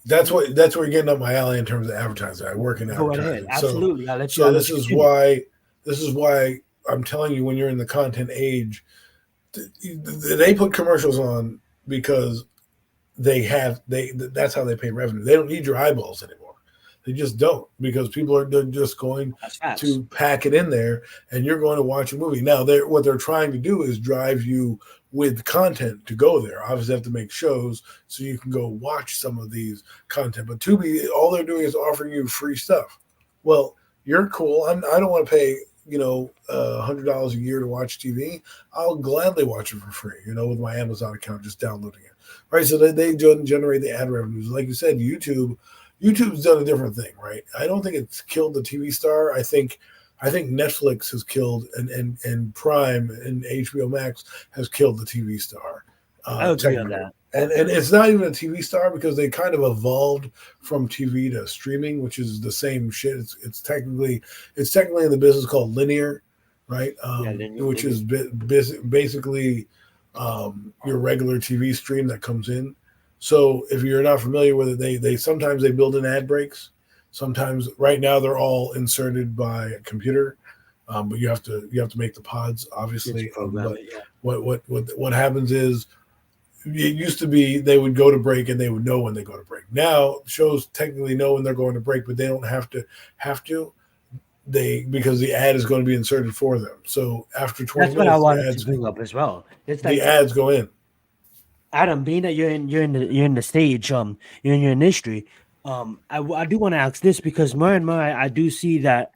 that's where you're getting up my alley in terms of advertising. I work in Go right ahead. advertising, Absolutely. I'll let so you this is continue. why I'm telling you, when you're in the content age, they put commercials on because that's how they pay revenue. They don't need your eyeballs anymore. They just don't, because they're just going That's facts. to pack it in there, and you're going to watch a movie. Now, what they're trying to do is drive you with content to go there. Obviously, they have to make shows so you can go watch some of these content. But Tubi, all they're doing is offering you free stuff. Well, you're cool. I don't want to pay $100 a year to watch TV. I'll gladly watch it for free. With my Amazon account, just downloading it. Right, so they generate the ad revenues. Like you said, YouTube's done a different thing, right? I don't think it's killed the TV star. I think Netflix has killed, and Prime and HBO Max has killed the TV star. I agree on Technically. that. And it's not even a TV star, because they kind of evolved from TV to streaming, which is the same shit. It's technically in the business called linear, right? Which is basically your regular TV stream that comes in. So if you're not familiar with it, they sometimes they build in ad breaks. Sometimes, right now, they're all inserted by a computer, but you have to make the pods, obviously. But what happens is, it used to be they would go to break and they would know when they go to break. Now shows technically know when they're going to break, but they don't have to because the ad is going to be inserted for them. So after 20 That's what I minutes, wanted to bring up as well. It's the like, ads go in. Adam, being that you're in the stage, you're in your industry, I do want to ask this, because more and more I do see that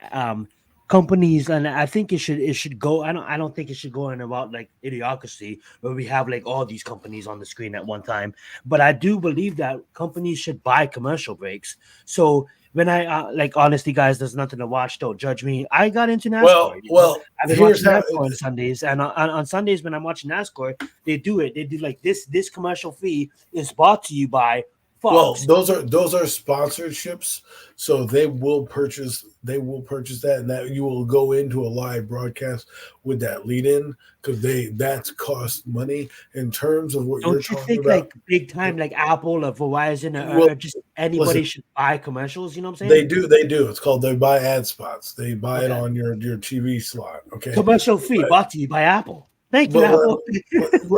companies, and I think it should go. I don't think it should go in about like idiocracy where we have like all these companies on the screen at one time. But I do believe that companies should buy commercial breaks. So when I honestly, guys, there's nothing to watch. Don't judge me. I got into NASCAR. Well, I've been here's watching how. NASCAR on Sundays, and on Sundays when I'm watching NASCAR, they do it. They do like this. This commercial fee is brought to you by Well, Fox. those are sponsorships, so they will purchase that, and that you will go into a live broadcast with that lead in, because that's cost money in terms of what you're Don't you talking think about. like big time, like Apple or Verizon Well, or just anybody listen, should buy commercials? You know what I'm they saying? do they do. It's called, they buy ad spots. They buy it Okay. on your TV slot. Okay, Commercial fee brought to you by Apple. Thank you, but Apple.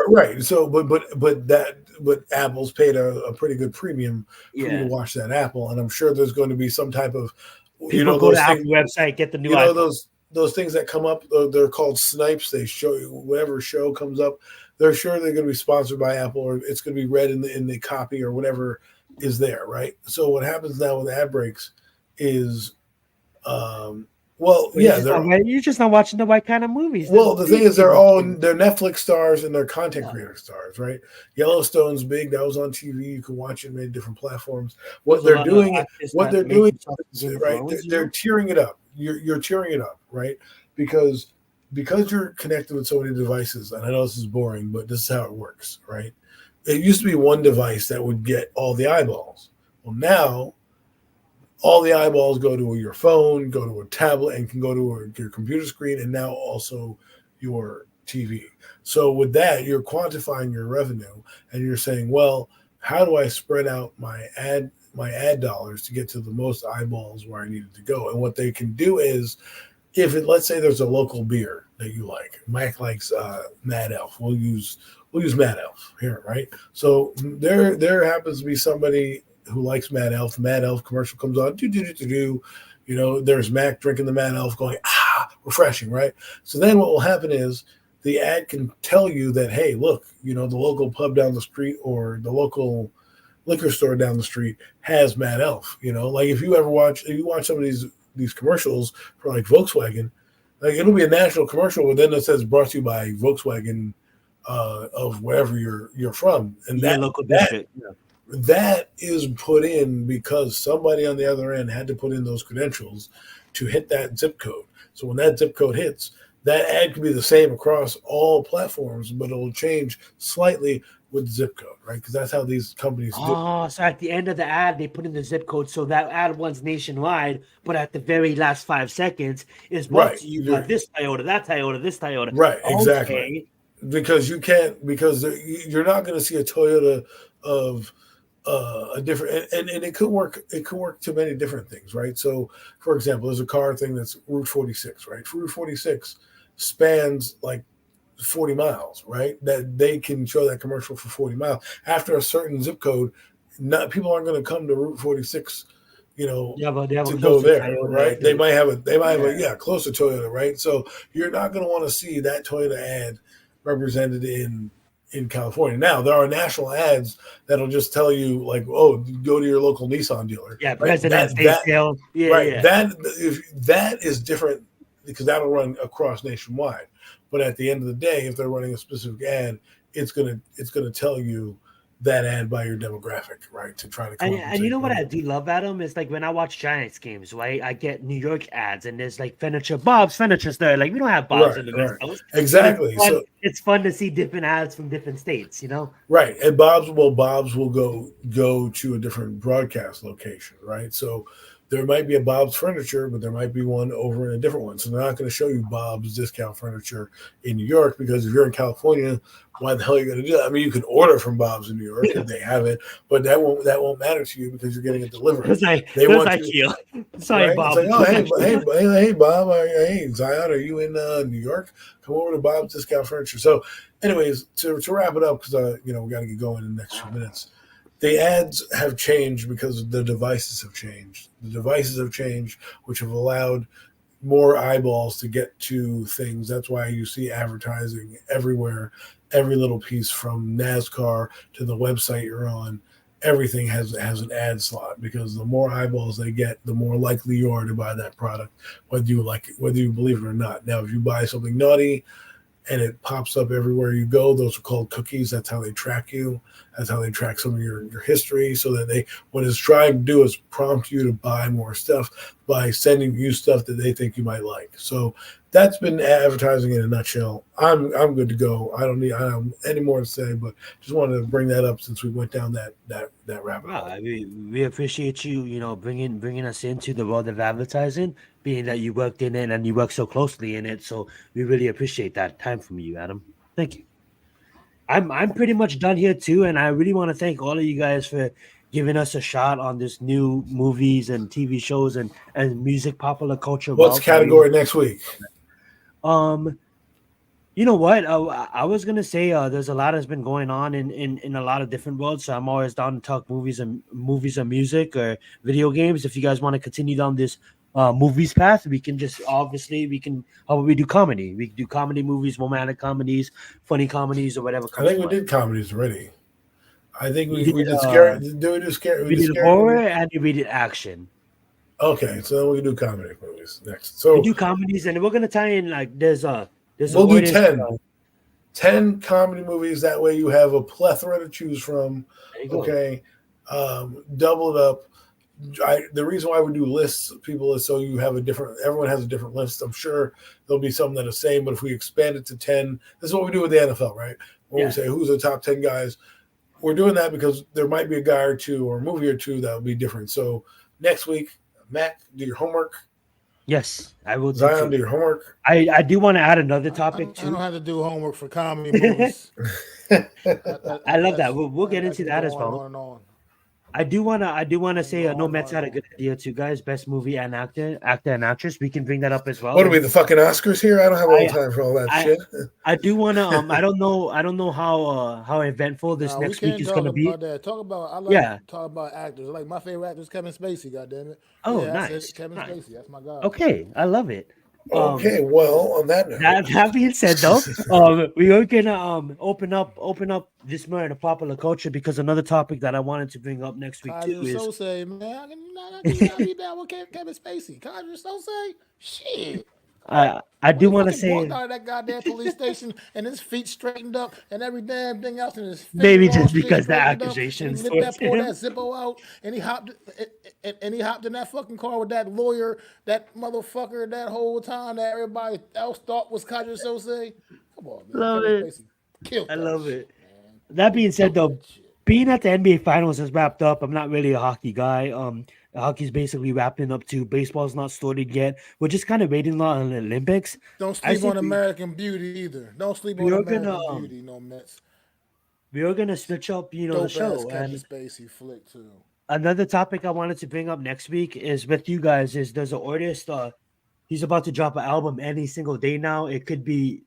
right. So, but Apple's paid a pretty good premium for you to Yeah. watch that Apple, and I'm sure there's going to be some type of, People go to those things. Apple website, get the new You know iPhone. those things that come up. They're called snipes. They show you whatever show comes up. They're sure they're going to be sponsored by Apple, or it's going to be read in the copy or whatever is there, right? So what happens now with ad breaks is, well, But yeah, they're you're just not watching the right kind of movies. There's well. The thing is, crazy they're Netflix stars and they're content yeah. creator stars, right? Yellowstone's big. That was on TV. You can watch it in many different platforms. There's a lot of actors What that they're make doing, themselves is, Game of right? Thrones, you They're know? tearing it up. You're tearing it up, right? Because you're connected with so many devices. And I know this is boring, but this is how it works, right? It used to be one device that would get all the eyeballs. Well, now all the eyeballs go to your phone, go to a tablet, and can go to your computer screen, and now also your TV. So with that, you're quantifying your revenue, and you're saying, well, how do I spread out my ad dollars to get to the most eyeballs where I need it to go? And what they can do is, let's say there's a local beer that you like, Mike likes Mad Elf. We'll use Mad Elf here, right? So there happens to be somebody who likes Mad Elf. Mad Elf commercial comes on, do. There's Mac drinking the Mad Elf, going refreshing, right? So then what will happen is the ad can tell you that, hey, look, the local pub down the street or the local liquor store down the street has Mad Elf. Like if you watch some of these commercials for like Volkswagen, like it'll be a national commercial, but then it says brought to you by Volkswagen of wherever you're from, and Your local district. Yeah. that is put in because somebody on the other end had to put in those credentials to hit that zip code. So when that zip code hits, that ad can be the same across all platforms, but it'll change slightly with the zip code, right? Because that's how these companies do. Oh, so at the end of the ad, they put in the zip code, so that ad runs nationwide, but at the very last 5 seconds is brought Right. to you by this Toyota, that Toyota, this Toyota. Right, Okay. exactly. Because you're not going to see a Toyota of a different, and it could work to many different things, right? So for example, there's a car thing that's Route 46, right? Route 46 spans like 40 miles, right? That they can show that commercial for 40 miles. After a certain zip code, people aren't going to come to Route 46, Yeah, but they have to a go closer there, Toyota right? right They there. might have closer Toyota, right? So you're not going to want to see that Toyota ad represented in California. Now there are national ads that'll just tell you like, oh, go to your local Nissan dealer. Yeah, Right? President's Day sale. Yeah, Right. yeah. That is different because that'll run across nationwide. But at the end of the day, if they're running a specific ad, it's gonna tell you that ad by your demographic, right? To try to And you know what I do love, Adam, is like when I watch Giants games, right? I get New York ads, and there's like Bob's Furniture Store. Like we don't have Bob's in the West Coast. Exactly. So it's fun to see different ads from different states, Right. And Bob's will go to a different broadcast location, right? So there might be a Bob's Furniture, but there might be one over in a different one. So they're not going to show you Bob's Discount Furniture in New York because if you're in California, why the hell are you going to do that? I mean, you can order from Bob's in New York if they have it, but that won't matter to you because you're getting it delivered. They want you. Sorry, right? Bob. It's like, oh, hey, Bob, hey, Zion, are you in New York? Come over to Bob's Discount Furniture. So, anyways, to wrap it up because we got to get going in the next few minutes. The ads have changed because the devices have changed. The devices have changed, which have allowed more eyeballs to get to things. That's why you see advertising everywhere, every little piece from NASCAR to the website you're on. Everything has an ad slot because the more eyeballs they get, the more likely you are to buy that product, whether you like it, whether you believe it or not. Now, if you buy something naughty and it pops up everywhere you go, those are called cookies. That's how they track you. That's how they track some of your history so that what it's trying to do is prompt you to buy more stuff by sending you stuff that they think you might like. So that's been advertising in a nutshell. I'm good to go. I don't have any more to say, but just wanted to bring that up since we went down that rabbit hole. Wow, we appreciate you, bringing us into the world of advertising, being that you worked in it and you work so closely in it. So we really appreciate that time from you, Adam. Thank you. I'm pretty much done here too, and I really want to thank all of you guys for giving us a shot on this new movies and TV shows and music popular culture. What's category next week? You know what? I was gonna say there's a lot that's been going on in a lot of different worlds. So I'm always down to talk movies and music or video games. If you guys want to continue down this movies path, we can how about we do comedy? We do comedy movies, romantic comedies, funny comedies, or whatever. I think we did comedies already. I think We we did, did scary. Do we do scary? we did did scary horror movies? and we did action. Okay, so then we can do comedy movies next. We So do comedies, and we're gonna tie in like there's a we'll do artist. 10 comedy movies. That way you have a plethora to choose from. There you go. Okay, double it up. The reason why we do lists, people, is so you have everyone has a different list. I'm sure there'll be some that are the same, but if we expand it to 10, this is what we do with the NFL, right? When we say who's the top 10 guys, we're doing that because there might be a guy or two or a movie or two that will be different. So next week, Mac, do your homework. Yes, I will. Zion, do your homework. I do want to add another topic too. I don't have to do homework for comedy movies. I love that. We'll get into that as well. On and on. I do wanna say No Mets had a good idea too, guys. Best movie and actor and actress. We can bring that up as well. What are we, the fucking Oscars here? I don't have all the time for all that shit. I do wanna I don't know how eventful this next week is gonna be. Talk about talk about actors. Like my favorite actor is Kevin Spacey, goddammit. Oh, yeah, nice. Kevin Spacey, that's my guy. Okay, I love it. Okay, well, on that note, that being said, though, we are gonna open up this more in the popular culture because another topic that I wanted to bring up next week too is Sose, man. I can be down with Kevin Spacey. Conjure Sose, shit. I do want to say walked out of that goddamn police station and his feet straightened up and every damn thing else in his face. Maybe just because the accusations. He lit that Zippo out and he hopped in that fucking car with that lawyer, that motherfucker, that whole time that everybody else thought was Conjure Sose. Come on, man. Love Kevin it. Spacey killed that love shit, it. Man. That being said, though, being at the NBA Finals is wrapped up. I'm not really a hockey guy. Hockey's basically wrapping up too. Baseball's not started yet. We're just kind of waiting on the Olympics. Don't sleep on American Beauty either. Don't sleep on American Beauty, no Mets. We are gonna switch up, the show. And Spacey flick too. Another topic I wanted to bring up next week is with you guys. There's an artist. He's about to drop an album any single day now. It could be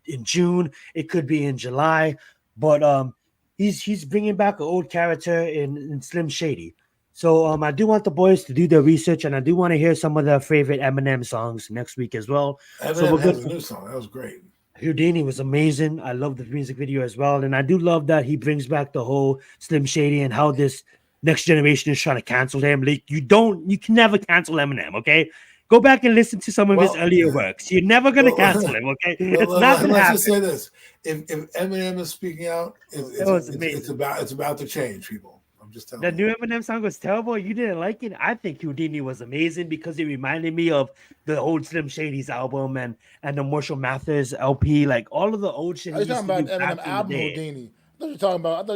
in June. It could be in July. But he's bringing back an old character in Slim Shady. So I do want the boys to do their research, and I do want to hear some of their favorite Eminem songs next week as well. Eminem has a new song. That was great. Houdini was amazing. I love the music video as well, and I do love that he brings back the whole Slim Shady and how this next generation is trying to cancel him. Like you can never cancel Eminem. Okay, go back and listen to some of his earlier works. You're never gonna cancel him. Okay, it's not gonna happen. Let's just say this: if Eminem is speaking out, it's about to change, people. Just the new Eminem song was terrible. You didn't like it. I think Houdini was amazing because it reminded me of the old Slim Shady's album and the Marshall Mathers LP, like all of the old shit. Are you talking about Eminem album Houdini? I thought you were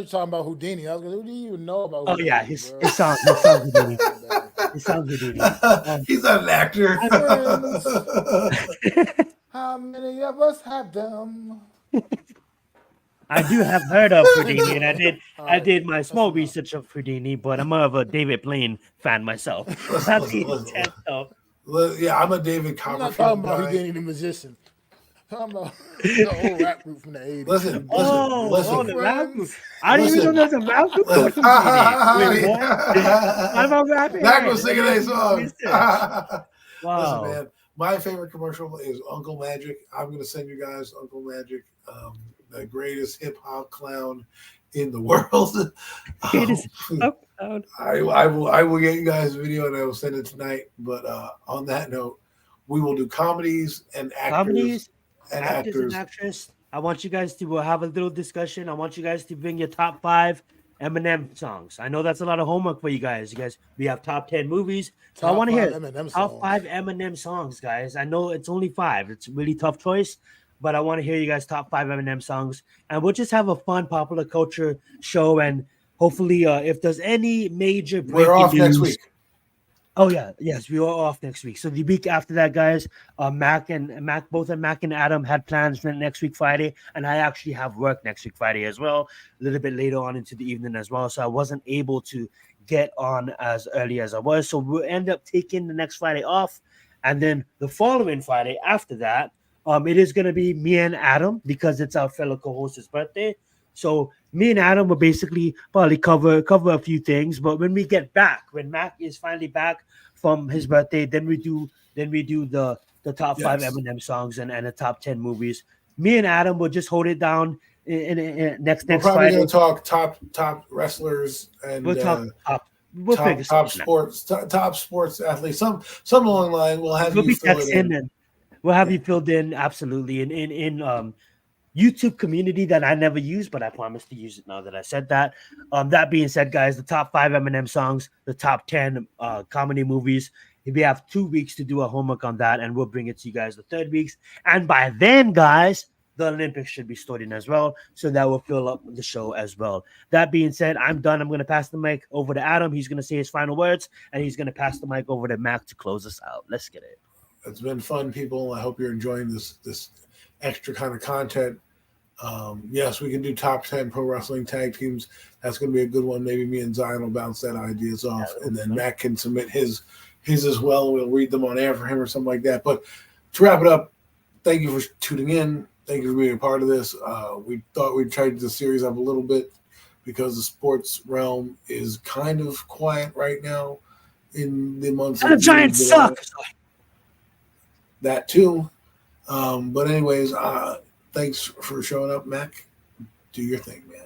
talking about Houdini. I was going, who do you even know about Houdini? Oh yeah, his song Houdini. His song Houdini. He's not an actor. How many of us have them? I do have heard of Houdini, and I did my small research of Houdini, but I'm more of a David Blaine fan myself. Yeah, I'm a David Copperfield. I'm not talking about Houdini the magician. I'm talking about the old rap group from the 80s. Listen. The rap group. I didn't even know there's a rap group. What about rapping? Mac was singing a song. Wow. Listen, man, my favorite commercial is Uncle Magic. I'm going to send you guys Uncle Magic. The greatest hip hop clown in the world. I will get you guys a video and I will send it tonight. But on that note, we will do comedies and actors and actors. I want you guys to have a little discussion. I want you guys to bring your top 5 Eminem songs. I know that's a lot of homework for you guys. We have top 10 movies. So I want to hear top 5 Eminem songs, guys. I know it's only 5. It's a really tough choice. But I want to hear you guys' top 5 Eminem songs. And we'll just have a fun popular culture show. And hopefully, if there's any major breaking we're off news, next week. Oh, yeah. Yes, we are off next week. So the week after that, guys, Mac and Adam had plans for next week, Friday. And I actually have work next week, Friday as well. A little bit later on into the evening as well. So I wasn't able to get on as early as I was. So we'll end up taking the next Friday off. And then the following Friday after that, it is going to be me and Adam because it's our fellow co-host's birthday. So me and Adam will basically probably cover a few things. But when we get back, when Mac is finally back from his birthday, then we do the top 5 Eminem songs and the top 10 movies. Me and Adam will just hold it down next We're probably Friday. going to talk top wrestlers and We'll talk top. We'll figure top something out. top sports athletes. Some along the line. We'll have We'll you be fill it in. texting and we'll have Yeah. you filled in absolutely in YouTube community that I never use, but I promise to use it now that I said that. That being said, guys, the top 5 Eminem songs, the top 10 comedy movies. We have 2 weeks to do a homework on that, and we'll bring it to you guys the third weeks. And by then, guys, the Olympics should be starting as well, so that will fill up the show as well. That being said, I'm done. I'm going to pass the mic over to Adam. He's going to say his final words, and he's going to pass the mic over to Mac to close us out. Let's get it. It's been fun, people. I hope you're enjoying this extra kind of content. Yes, we can do top 10 pro wrestling tag teams. That's going to be a good one. Maybe me and Zion will bounce that ideas off, and then Matt can submit his as well. We'll read them on air for him or something like that. But to wrap it up, thank you for tuning in. Thank you for being a part of this. We thought we'd tighten the series up a little bit because the sports realm is kind of quiet right now in the months of The Giants suck. That too. But anyways, thanks for showing up, Mac. Do your thing, man.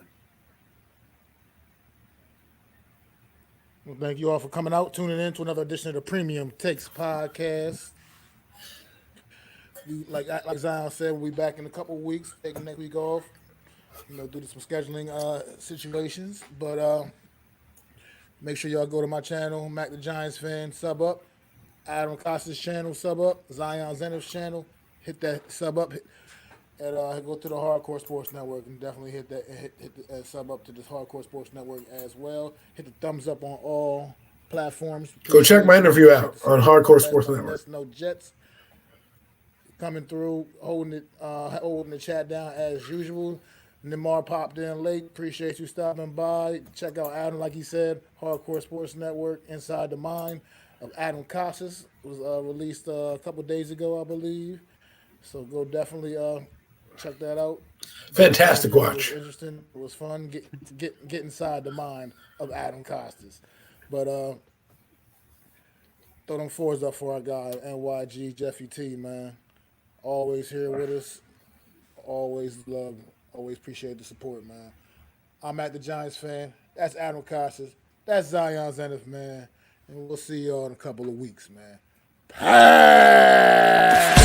Well, thank you all for coming out, tuning in to another edition of the Premium Takes podcast. We, like Zion said, we'll be back in a couple of weeks, taking next week off, due to some scheduling situations. But make sure y'all go to my channel, Mac the Giants Fan, sub up. Adam Costas' channel, sub up. Zion Zenith's channel, hit that sub up. And go to the Hardcore Sports Network and definitely hit the sub up to this Hardcore Sports Network as well. Hit the thumbs up on all platforms. Go check my interview out on Hardcore Sports Network. That's no Jets coming through, holding the chat down as usual. Nemar popped in late. Appreciate you stopping by. Check out Adam, like he said, Hardcore Sports Network, Inside the Mind of Adam Costas was released a couple days ago, I believe. So go definitely check that out. Fantastic watch. It was interesting. It was fun. Get inside the mind of Adam Costas. But throw them fours up for our guy, NYG Jeffy T, man. Always here with us. Always love. Always appreciate the support, man. I'm at the Giants fan. That's Adam Costas. That's Zion Zenith, man. And we'll see y'all in a couple of weeks, man. Peace!